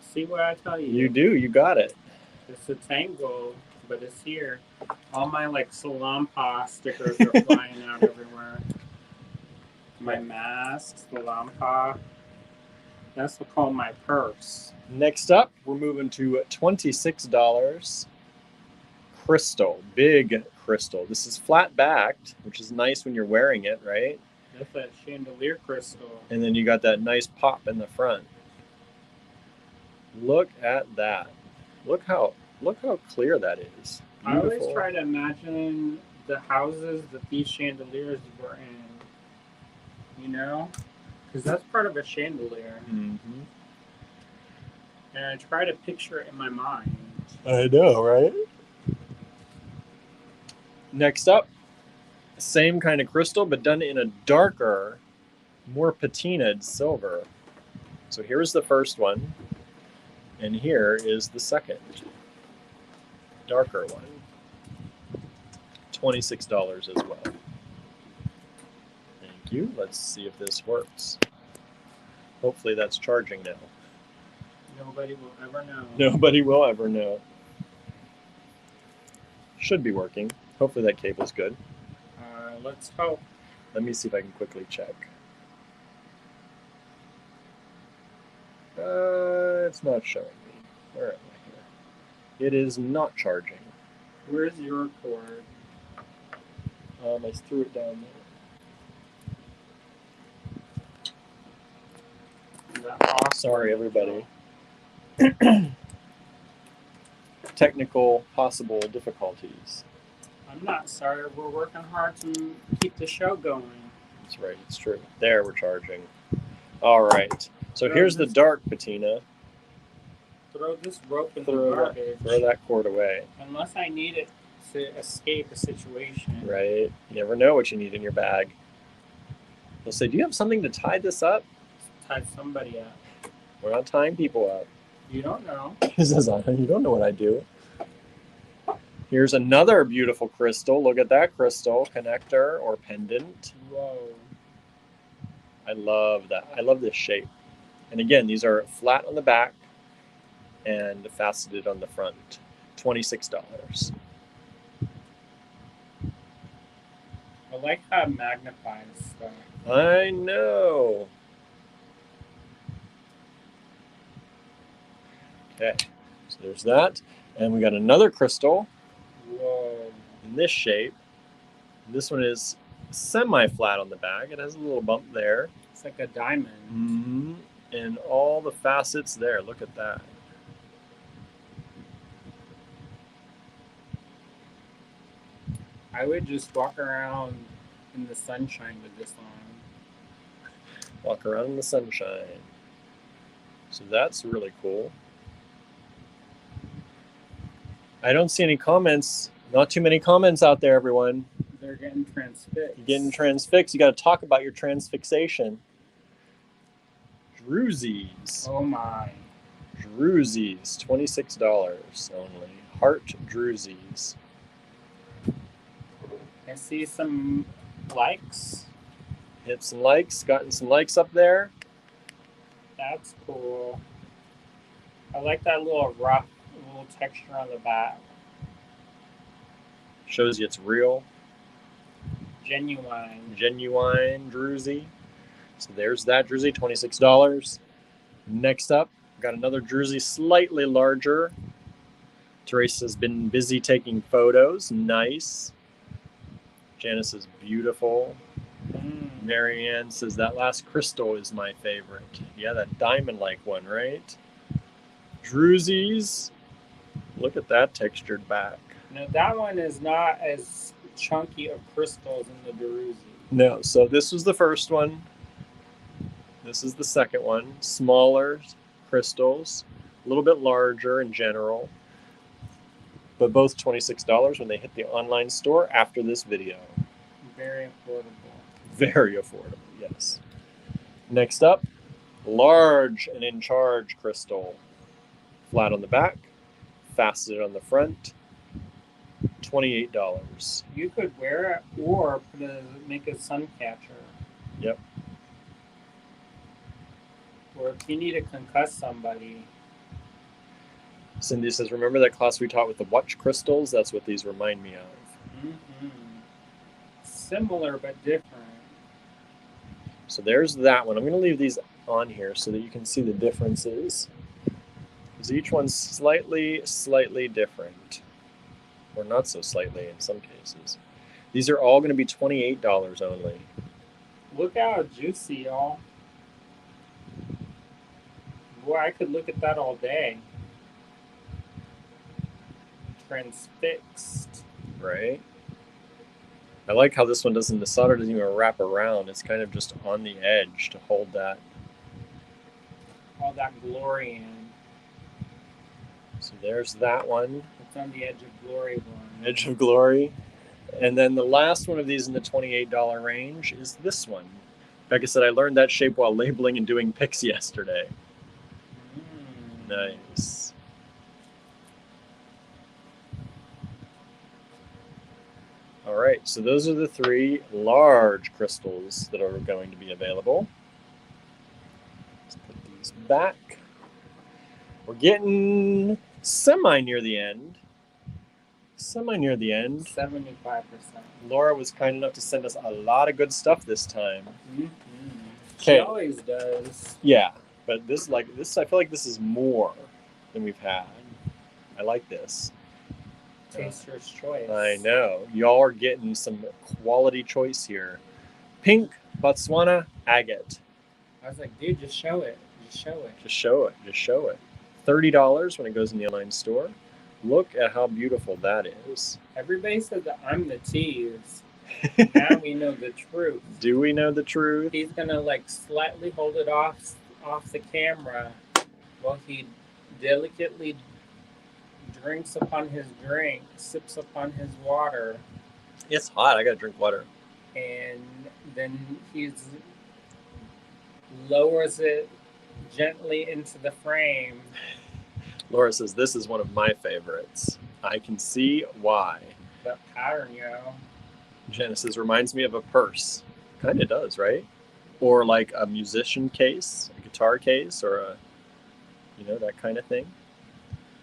See what I tell you? You do. You got it. It's a tangle, but it's here. All my like Salampa stickers are flying out everywhere. My mask, Salampa. That's called my purse. Next up, we're moving to $26. Crystal. Big crystal. This is flat backed, which is nice when you're wearing it, right? That's that chandelier crystal. And then you got that nice pop in the front. Look at that. Look how clear that is. I always Beautiful. try to imagine the houses that these chandeliers were in. You know? Because that's part of a chandelier. Mm-hmm. And I try to picture it in my mind. I know, right? Next up, same kind of crystal, but done in a darker, more patinaed silver. So here's the first one, and here is the second, darker one. $26 as well. Thank you. Let's see if this works. Hopefully that's charging now. Nobody will ever know. Nobody will ever know. Should be working. Hopefully that cable's good. Let's hope. Let me see if I can quickly check. It's not showing me. Where am I here? It is not charging. Where's your cord? I threw it down there. Sorry, everybody. Technical possible difficulties. I'm not sorry. We're working hard to keep the show going. That's right. It's true. There, we're charging. All right. So here's the dark patina. Throw this rope in the garbage. Throw that cord away. Unless I need it to escape a situation. Right. You never know what you need in your bag. They'll say, do you have something to tie this up? Tie somebody up. We're not tying people up. You don't know. He says, you don't know what I do. Here's another beautiful crystal. Look at that crystal connector or pendant. Whoa. I love that. I love this shape. And again, these are flat on the back and faceted on the front. $26. I like how it magnifies stuff. I know. Okay, so there's that. And we got another crystal. Whoa. In this shape. This one is semi-flat on the back. It has a little bump there. It's like a diamond. Mm-hmm. And all the facets there. Look at that. I would just walk around in the sunshine with this on. Walk around in the sunshine. So that's really cool. I don't see any comments. Not too many comments out there, everyone. They're getting transfixed. You're getting transfixed. You got to talk about your transfixation. Druzies. Oh my. Druzies. $26 only. Heart Druzies. I see some likes. Hit some likes. Gotten some likes up there. That's cool. I like that little rough little texture on the back. Shows you it's real. Genuine. Genuine Druzy. So there's that Druzy, $26. Next up, got another Druzy, slightly larger. Teresa's been busy taking photos. Nice. Janice is beautiful. Marianne says that last crystal is my favorite. Yeah, that diamond-like one, right? Druzies. Look at that textured back. No, that one is not as chunky of crystals in the Druzy. No, so this was the first one. This is the second one. Smaller crystals, a little bit larger in general, but both $26 when they hit the online store after this video. Very affordable. Very affordable, yes. Next up, large and in charge crystal. Flat on the back, faceted on the front, $28. You could wear it or make a sun catcher. Yep. Or if you need to concuss somebody. Cindy says, remember that class we taught with the watch crystals? That's what these remind me of. Mm-hmm. Similar but different. So there's that one. I'm going to leave these on here so that you can see the differences. Because each one's slightly different. Or not so slightly in some cases. These are all going to be $28 only. Look how juicy, y'all. Boy, I could look at that all day. Transfixed. Right? I like how this one doesn't, the solder doesn't even wrap around. It's kind of just on the edge to hold that. All that glory in. So there's that one. It's on the edge of glory one. Edge of glory. And then the last one of these in the $28 range is this one. Like I said, I learned that shape while labeling and doing picks yesterday. Nice. All right, so those are the three large crystals that are going to be available. Let's put these back. We're getting semi near the end. semi near the end. 75%. Laura was kind enough to send us a lot of good stuff this time. Mm-hmm. Okay. She always does. Yeah, but this I feel like this is more than we've had. I like this. Taster's choice. I know. Y'all are getting some quality choice here. Pink Botswana agate. I was like, dude, just show it. Just show it. Just show it. Just show it. $30 when it goes in the online store. Look at how beautiful that is. Everybody said that I'm the tease. Now we know the truth. Do we know the truth? He's gonna like slightly hold it off the camera while he delicately drinks upon his drink, sips upon his water. It's hot. I gotta drink water. And then he lowers it gently into the frame. Laura says this is one of my favorites. I can see why. That pattern, yo. Genesis reminds me of a purse. Kind of does, right? Or like a musician case, a guitar case, or a, that kind of thing.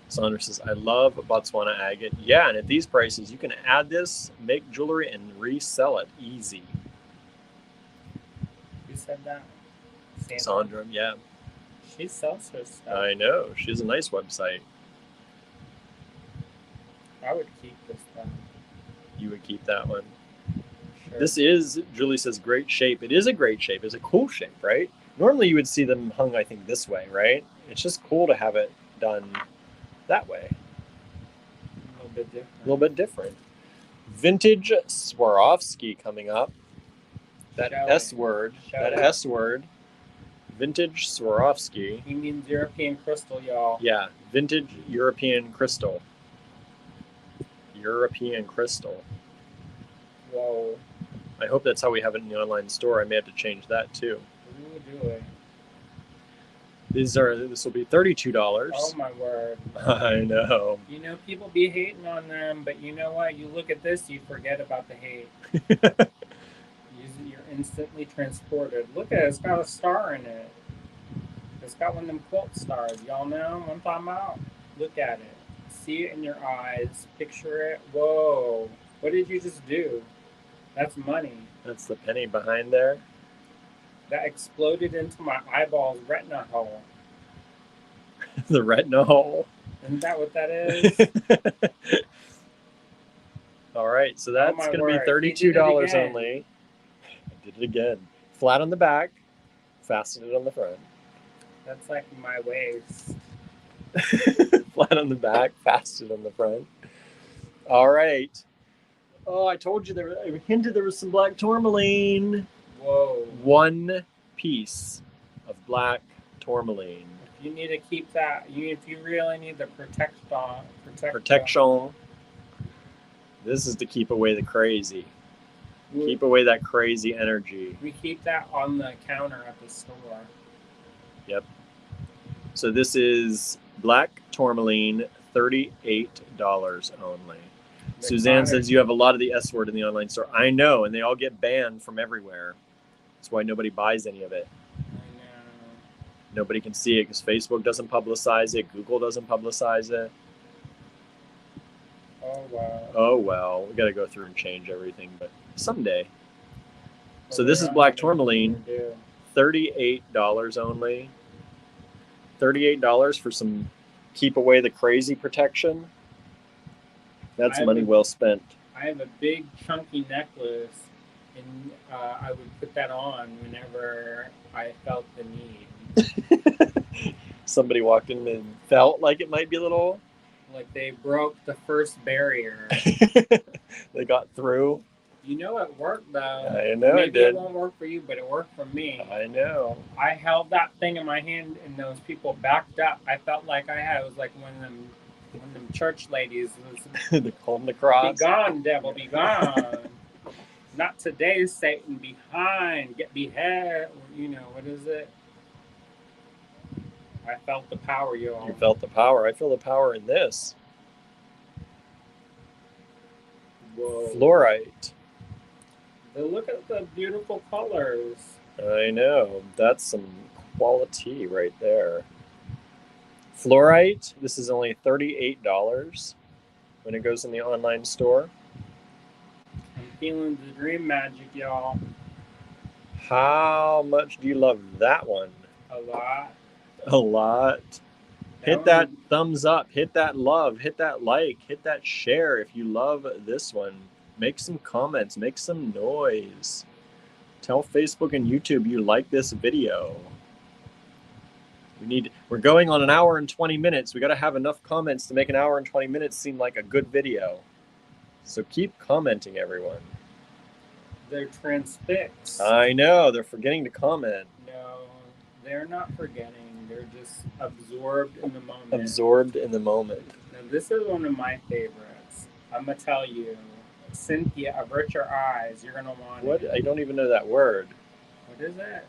Sandra says, I love Botswana agate. Yeah, and at these prices, you can add this, make jewelry, and resell it easy. Who said that? Sandra, yeah. She sells her stuff. I know. She has a nice website. I would keep this one. You would keep that one. Sure. This is, Julie says, great shape. It is a great shape. It's a cool shape, right? Normally you would see them hung, I think, this way, right? It's just cool to have it done that way. A little bit different. A little bit different. Vintage Swarovski coming up. That S word. That S word. Vintage Swarovski. He means European crystal, y'all. Yeah, vintage European crystal. European crystal. Whoa. I hope that's how we have it in the online store. I may have to change that too. Ooh, do it. This will be $32. Oh my word. I know. You know, people be hating on them, but you know what? You look at this, you forget about the hate. You're instantly transported. Look at it, it's got a star in it. It's got one of them quilt stars. Y'all know what I'm talking about? Look at it. See it in your eyes. Picture it. Whoa. What did you just do? That's money. That's the penny behind there. That exploded into my eyeball's retina hole. The retina hole. Isn't that what that is? All right, so that's going to be $32 only. I did it again. Flat on the back, faceted on the front. That's like my waist. Flat on the back, faceted on the front. All right. Oh, I told you I hinted there was some black tourmaline. Whoa. One piece of black tourmaline. If you need to keep that, if you really need the protection. This is to keep away the crazy. Keep away that crazy energy. We keep that on the counter at the store. Yep. So this is black tourmaline, $38 only. Suzanne says you have a lot of the S word in the online store. I know, and they all get banned from everywhere. That's why nobody buys any of it. I know. Nobody can see it because Facebook doesn't publicize it. Google doesn't publicize it. Oh, wow. Oh, well. We got to go through and change everything, but someday. So this is black tourmaline, $38 only. $38 for some keep away the crazy protection. That's money well spent. I have a big chunky necklace, and I would put that on whenever I felt the need. Somebody walked in and felt like it might be a little... Like they broke the first barrier. They got through. You know it worked, though. I know Maybe it did. It won't work for you, but it worked for me. I know. I held that thing in my hand, and those people backed up. I felt like it was like one of them church ladies. They called the cross. Be gone, devil, be gone. Not today, Satan. Behind, get beheaded. What is it? I felt the power, y'all. You felt the power. I feel the power in this. Whoa. Fluorite. Look at the beautiful colors. I know. That's some quality right there. Fluorite. This is only $38. when it goes in the online store. I'm feeling the dream magic, y'all. How much do you love that one? A lot. A lot. Hit that thumbs up, hit that love, hit that like, hit that share if you love this one. Make some comments, make some noise. Tell Facebook and YouTube you like this video. We're going on an hour and 20 minutes. We got to have enough comments to make an hour and 20 minutes seem like a good video. So keep commenting, everyone. They're transfixed. I know, they're forgetting to comment. No, they're not forgetting. They're just absorbed in the moment. Absorbed in the moment. Now, this is one of my favorites. I'm going to tell you. Cynthia, avert your eyes. You're going to want What? it. I don't even know that word. What is it?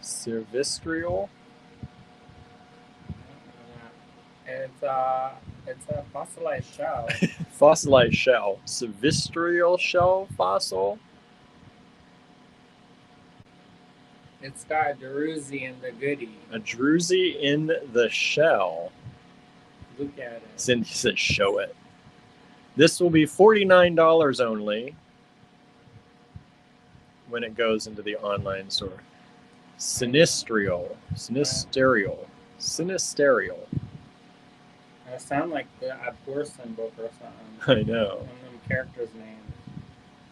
Cervistrial? It's a fossilized shell. Fossilized shell. Cervistrial shell fossil? It's got a druzy in the goodie. A druzy in the shell. Look at it. Cindy says show it. This will be $49 only when it goes into the online store. Sinistrial. Sinisterial. Sinisterial. That sounds like a porcelain book or something. I know. One of them characters' names.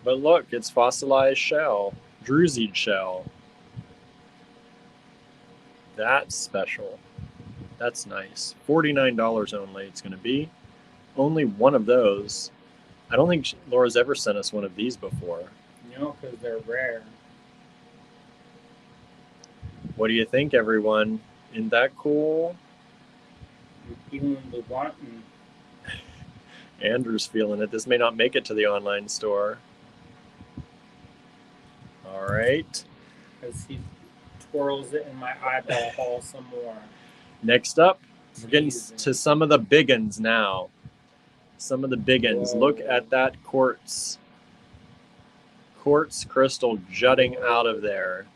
But look, it's fossilized shell. Druzied shell. That's special. That's nice. $49 only it's going to be. Only one of those. I don't think Laura's ever sent us one of these before. No, because they're rare. What do you think, everyone? Isn't that cool? You're feeling the wanting. Andrew's feeling it. This may not make it to the online store. All right. Because he twirls it in my eyeball hole some more. Next up, we're getting to some of the big uns now. Some of the big uns. Whoa. Look at that quartz. Quartz crystal jutting out of there.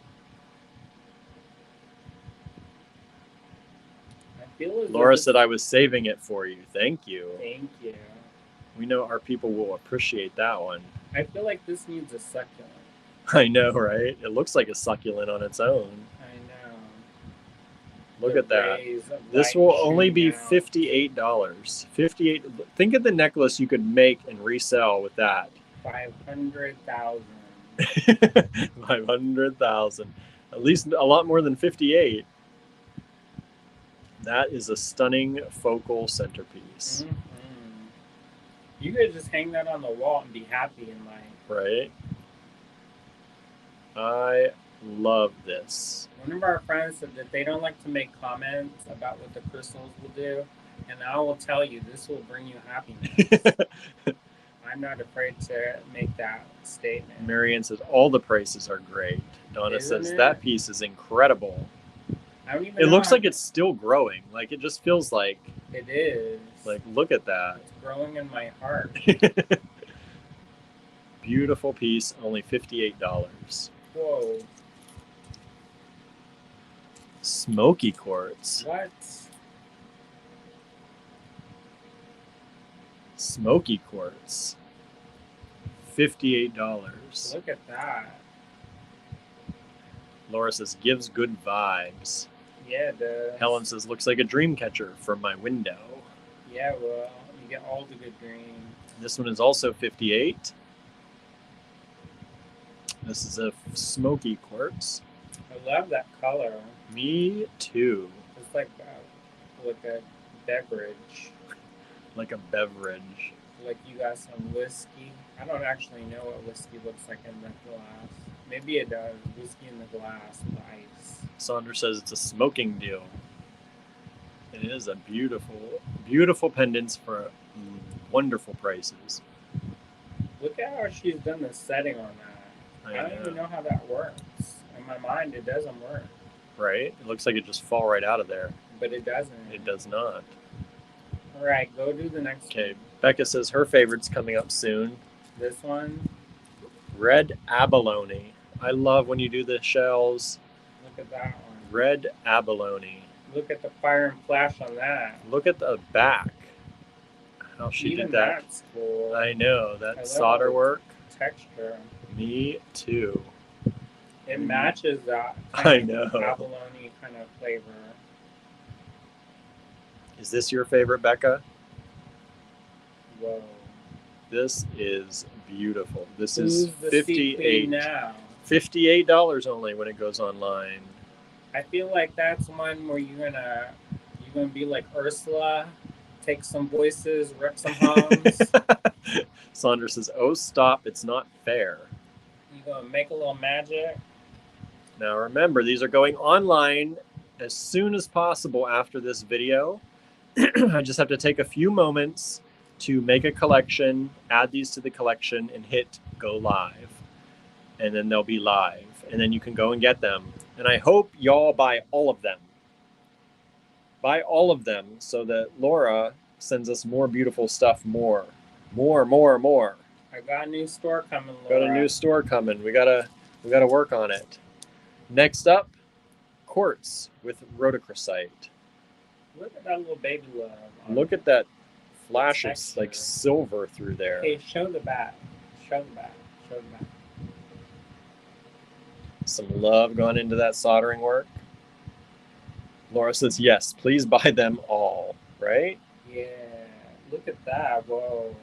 Laura said I was saving it for you. Thank you. Thank you. We know our people will appreciate that one. I feel like this needs a succulent. I know, right? It looks like a succulent on its own. I know. Look at that. This will only be $58. $58. Think of the necklace you could make and resell with that. 500,000. 500,000. At least a lot more than 58. That is a stunning focal centerpiece. Mm-hmm. You could just hang that on the wall and be happy in life. Right? I love this. One of our friends said that they don't like to make comments about what the crystals will do. And I will tell you, this will bring you happiness. I'm not afraid to make that statement. Marianne says all the prices are great. Donna says that piece is incredible. I don't even it know looks like it's still growing. Like it just feels like it is. Like look at that. It's growing in my heart. Beautiful piece, only $58. Whoa. Smoky quartz. What? Smoky quartz. $58. Look at that. Laura says gives good vibes. Yeah, it does. Helen says looks like a dream catcher from my window. Yeah, well, you get all the good dreams. This one is also $58. This is a smoky quartz. I love that color. Me too. It's like a beverage. Like a beverage. Like you got some whiskey. I don't actually know what whiskey looks like in the glass. Maybe it does. Whiskey in the glass with ice. Sandra says it's a smoking deal. It is a beautiful, beautiful pendants for wonderful prices. Look at how she's done the setting on that. I don't even know how that works. In my mind, it doesn't work. Right? It looks like it just fall right out of there. But it doesn't. It does not. All right, go do the next one. Okay, Becca says her favorite's coming up soon. This one? Red abalone. I love when you do the shells. Look at that one. Red abalone. Look at the fire and flash on that. Look at the back. how she Even did that. that's cool. I know, I that love solder the work. texture. Me too. It matches that I kind know. of abalone kind of flavor. Is this your favorite, Becca? Whoa. This is beautiful. This Who's is the sea queen $58. now? $58 only when it goes online. I feel like that's one where you're gonna be like Ursula, take some voices, rip some hums. Sandra says, "Oh, stop! It's not fair." You're gonna make a little magic. Now remember, these are going online as soon as possible after this video. I just have to take a few moments to make a collection, add these to the collection, and hit go live. And then they'll be live. And then you can go and get them. And I hope y'all buy all of them. Buy all of them so that Laura sends us more beautiful stuff, more. I got a new store coming, Laura. Got a new store coming. We gotta work on it. Next up, quartz with rhodochrosite. Look at that little baby love. Look at that flash of like silver through there. Okay, show the back. Show the back. Show the back. Some love gone into that soldering work. Laura says, yes, please buy them all, right? Yeah, look at that. Whoa.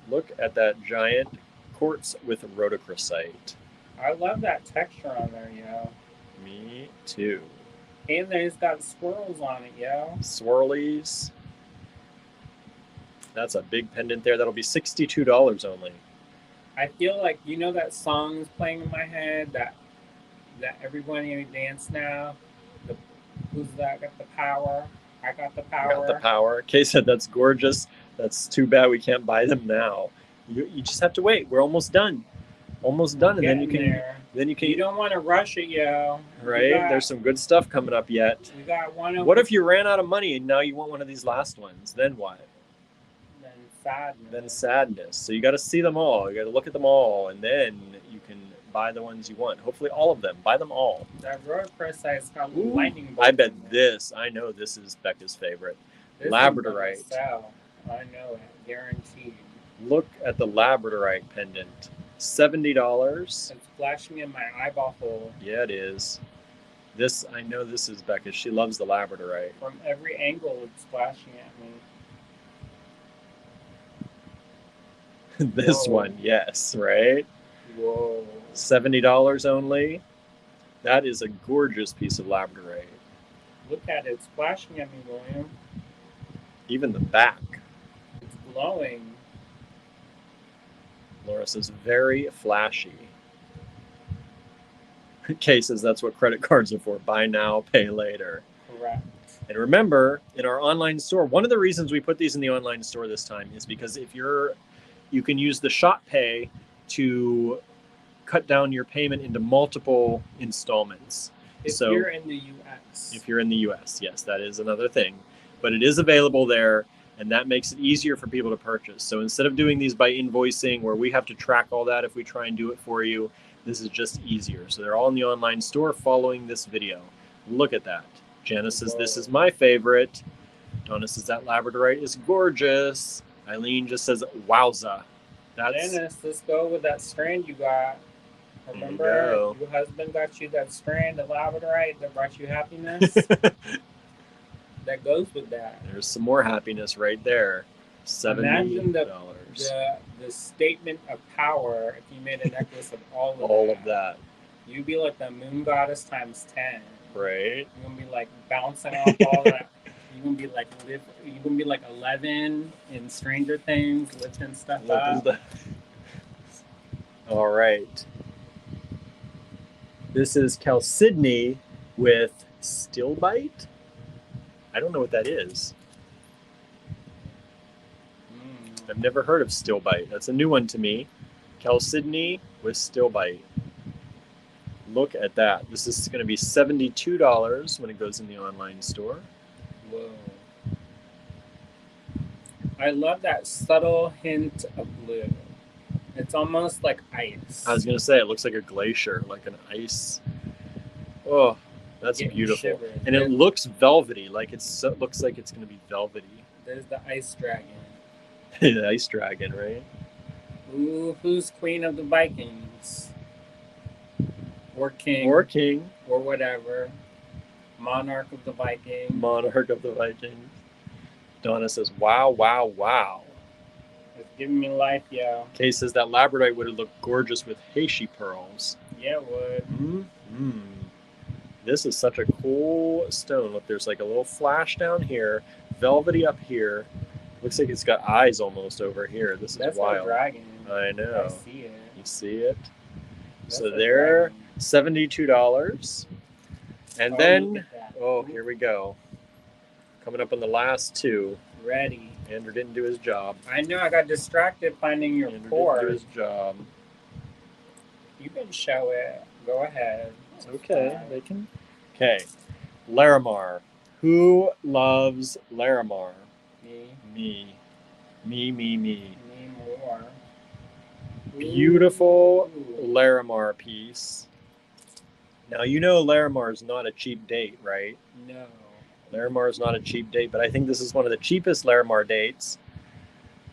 Look at that giant quartz with rhodochrosite. I love that texture on there, yo. Me too. And then it's got swirls on it, yo. Swirlies. That's a big pendant there. That'll be $62 only. I feel like, you know, that song is playing in my head that everyone here dance now. Who's that got the power? I got the power. Got the power. Kay said that's gorgeous. That's too bad we can't buy them now. You just have to wait. We're almost done. Almost done, and then you can. There. Then you can. You don't want to rush it, yo. Right? There's some good stuff coming up yet. We got one. What if you ran out of money and now you want one of these last ones? Then what? Then sadness. Then sadness. So you got to see them all. You got to look at them all, and then you can buy the ones you want. Hopefully, all of them. Buy them all. That rhodochrosite's got lightning bolts. I bet this. I know this is Becca's favorite. This Labradorite. I know it, guaranteed. Look at the labradorite pendant. $70. It's flashing in my eyeball hole. Yeah, it is. This, I know this is Becca. She loves the labradorite. From every angle, it's flashing at me. This one, yes, right? Whoa. $70 only. That is a gorgeous piece of labradorite. Look at it. It's flashing at me, William. Even the back. It's glowing. Laura says, very flashy. Kay says that's what credit cards are for. Buy now, pay later. Correct. And remember, in our online store, one of the reasons we put these in the online store this time is because you can use the shop pay to cut down your payment into multiple installments. If you're in the U.S. If you're in the U.S., yes, that is another thing. But it is available there, and that makes it easier for people to purchase. So instead of doing these by invoicing, where we have to track all that if we try and do it for you, this is just easier. So they're all in the online store following this video. Look at that. Janice says, this is my favorite. Donna says, that labradorite is gorgeous. Eileen just says, wowza. Janice, let's go with that strand you got. Remember, your husband got you that strand of labradorite that brought you happiness? That goes with that. There's some more happiness right there. $70. Imagine the statement of power if you made a necklace of all of that. You'd be like the moon goddess times 10. Right. You're gonna be like bouncing off all that. You're gonna be like 11 in Stranger Things, lifting stuff up. All right. This is chalcedony with stilbite. I don't know what that is. I've never heard of stilbite. That's a new one to me. Chalcedony with stilbite. Look at that. This is going to be $72 when it goes in the online store. Whoa. I love that subtle hint of blue. It's almost like ice. I was going to say, it looks like a glacier, like an ice. Oh, that's beautiful. Shivered. And it looks velvety, like looks like it's going to be velvety. There's the ice dragon. The ice dragon, right? Ooh, who's queen of the Vikings? Or king. Or king. Or whatever. Monarch of the Vikings. Monarch of the Vikings. Donna says, wow, wow, wow. It's giving me life, yo. Kay says that labradorite would look gorgeous with Heishi pearls. Yeah, it would. Mm-hmm. This is such a cool stone. Look, there's like a little flash down here, velvety up here. Looks like it's got eyes almost over here. This is wild. That's a dragon. I know. I see it. You see it? That's so they're $72. And then, here we go. Coming up on the last two. Ready. Andrew didn't do his job. I know, I got distracted finding your cord. Didn't do his job. You can show it. Go ahead. It's okay. They can. Okay. Larimar. Who loves Larimar? Me. Me. Me more. Beautiful Larimar piece. Now, you know Larimar is not a cheap date, right? No. Larimar is not a cheap date, but I think this is one of the cheapest Larimar dates.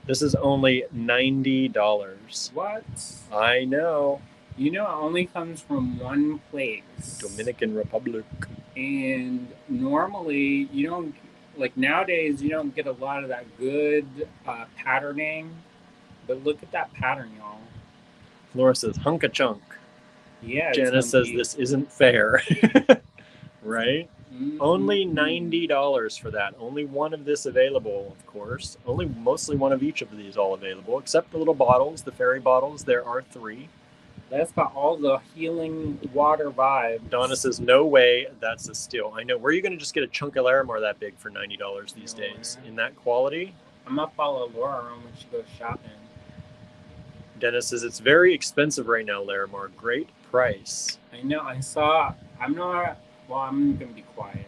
This is only $90. What? I know. You know, it only comes from one place. Dominican Republic. And normally, you don't, like nowadays, you don't get a lot of that good patterning. But look at that pattern, y'all. Laura says, hunka chunk. Yeah. Janice says, this isn't fair. Right? Mm-hmm. Only $90 for that. Only one of this available, of course. Mostly one of each of these all available, except the little bottles, the fairy bottles. There are 3. That's got all the healing water vibe. Donna says, no way, that's a steal. I know. Where are you going to just get a chunk of Larimar that big for $90 these days? In that quality? I'm going to follow Laura around when she goes shopping. Dennis says, it's very expensive right now, Larimar. Great price. I know. I'm going to be quiet.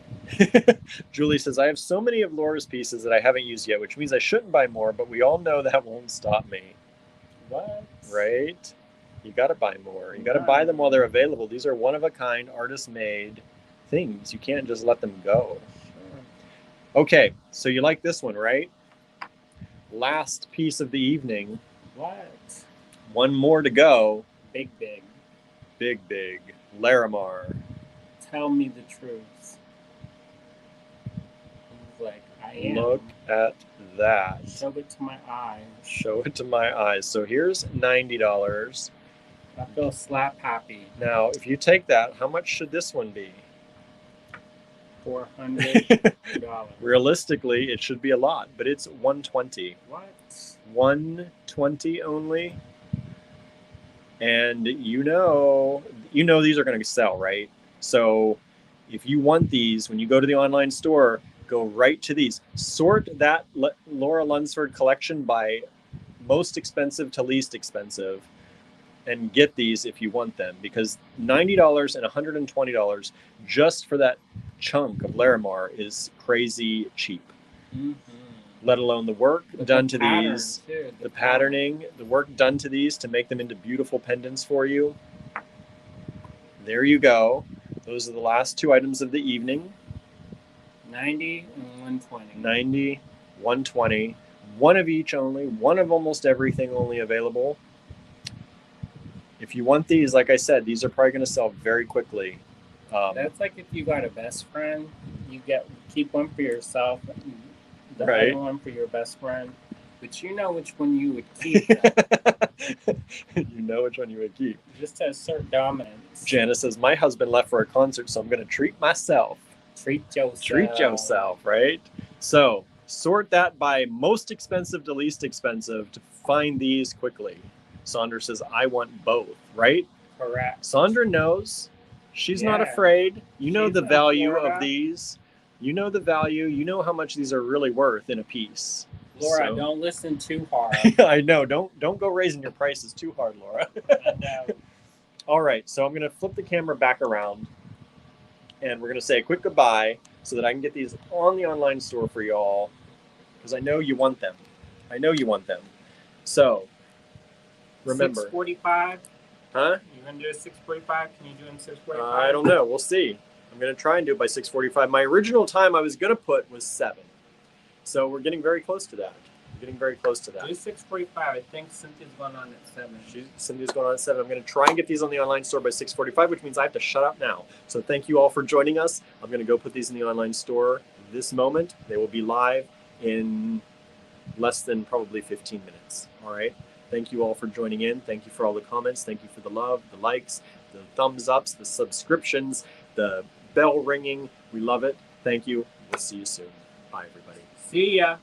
Julie says, I have so many of Laura's pieces that I haven't used yet, which means I shouldn't buy more, but we all know that won't stop me. What? Right? You got to buy more. You got to buy them while they're available. These are one-of-a-kind, artist-made things. You can't just let them go. Sure. Okay, so you like this one, right? Last piece of the evening. What? One more to go. Big. Big. Larimar. Tell me the truth. Like, I am. Look at that. Show it to my eyes. Show it to my eyes. So here's $90. I feel slap happy. Now, if you take that, how much should this one be? $400. Realistically, it should be a lot, but it's $120. What? $120 only. And you know these are going to sell, right? So if you want these, when you go to the online store, go right to these. Sort that Lora Lunsford collection by most expensive to least expensive and get these if you want them, because $90 and $120 just for that chunk of Larimar is crazy cheap. Mm-hmm. Let alone the work done to these, the patterning, the work done to these to make them into beautiful pendants for you. There you go. Those are the last 2 items of the evening. 90 and 120. 90, 120. One of each only. One of almost everything only available. If you want these, like I said, these are probably going to sell very quickly. That's like if you got a best friend, you keep one for yourself, the right. other one for your best friend. But you know which one you would keep. You know which one you would keep. Just to assert dominance. Janice says, my husband left for a concert, so I'm going to treat myself. Treat yourself. Treat yourself, right? So sort that by most expensive to least expensive to find these quickly. Sandra says, I want both, right? Correct. Sandra knows. She's not afraid. You know the value of these. You know the value. You know how much these are really worth in a piece. Laura, don't listen too hard. I know. Don't go raising your prices too hard, Laura. I know. All right. So I'm going to flip the camera back around. And we're going to say a quick goodbye so that I can get these on the online store for y'all. Because I know you want them. I know you want them. So, remember. 6:45? Huh? You going to do a 6:45? Can you do it in 6:45? I don't know. We'll see. I'm going to try and do it by 6:45. My original time I was going to put was 7. So we're getting very close to that. getting very close to that. Do 6:45. I think Cynthia's going on at 7. Cynthia's going on at 7. I'm going to try and get these on the online store by 6:45, which means I have to shut up now. So thank you all for joining us. I'm going to go put these in the online store this moment. They will be live in less than probably 15 minutes. All right. Thank you all for joining in. Thank you for all the comments. Thank you for the love, the likes, the thumbs ups, the subscriptions, the bell ringing. We love it. Thank you. We'll see you soon. Bye, everybody. See ya.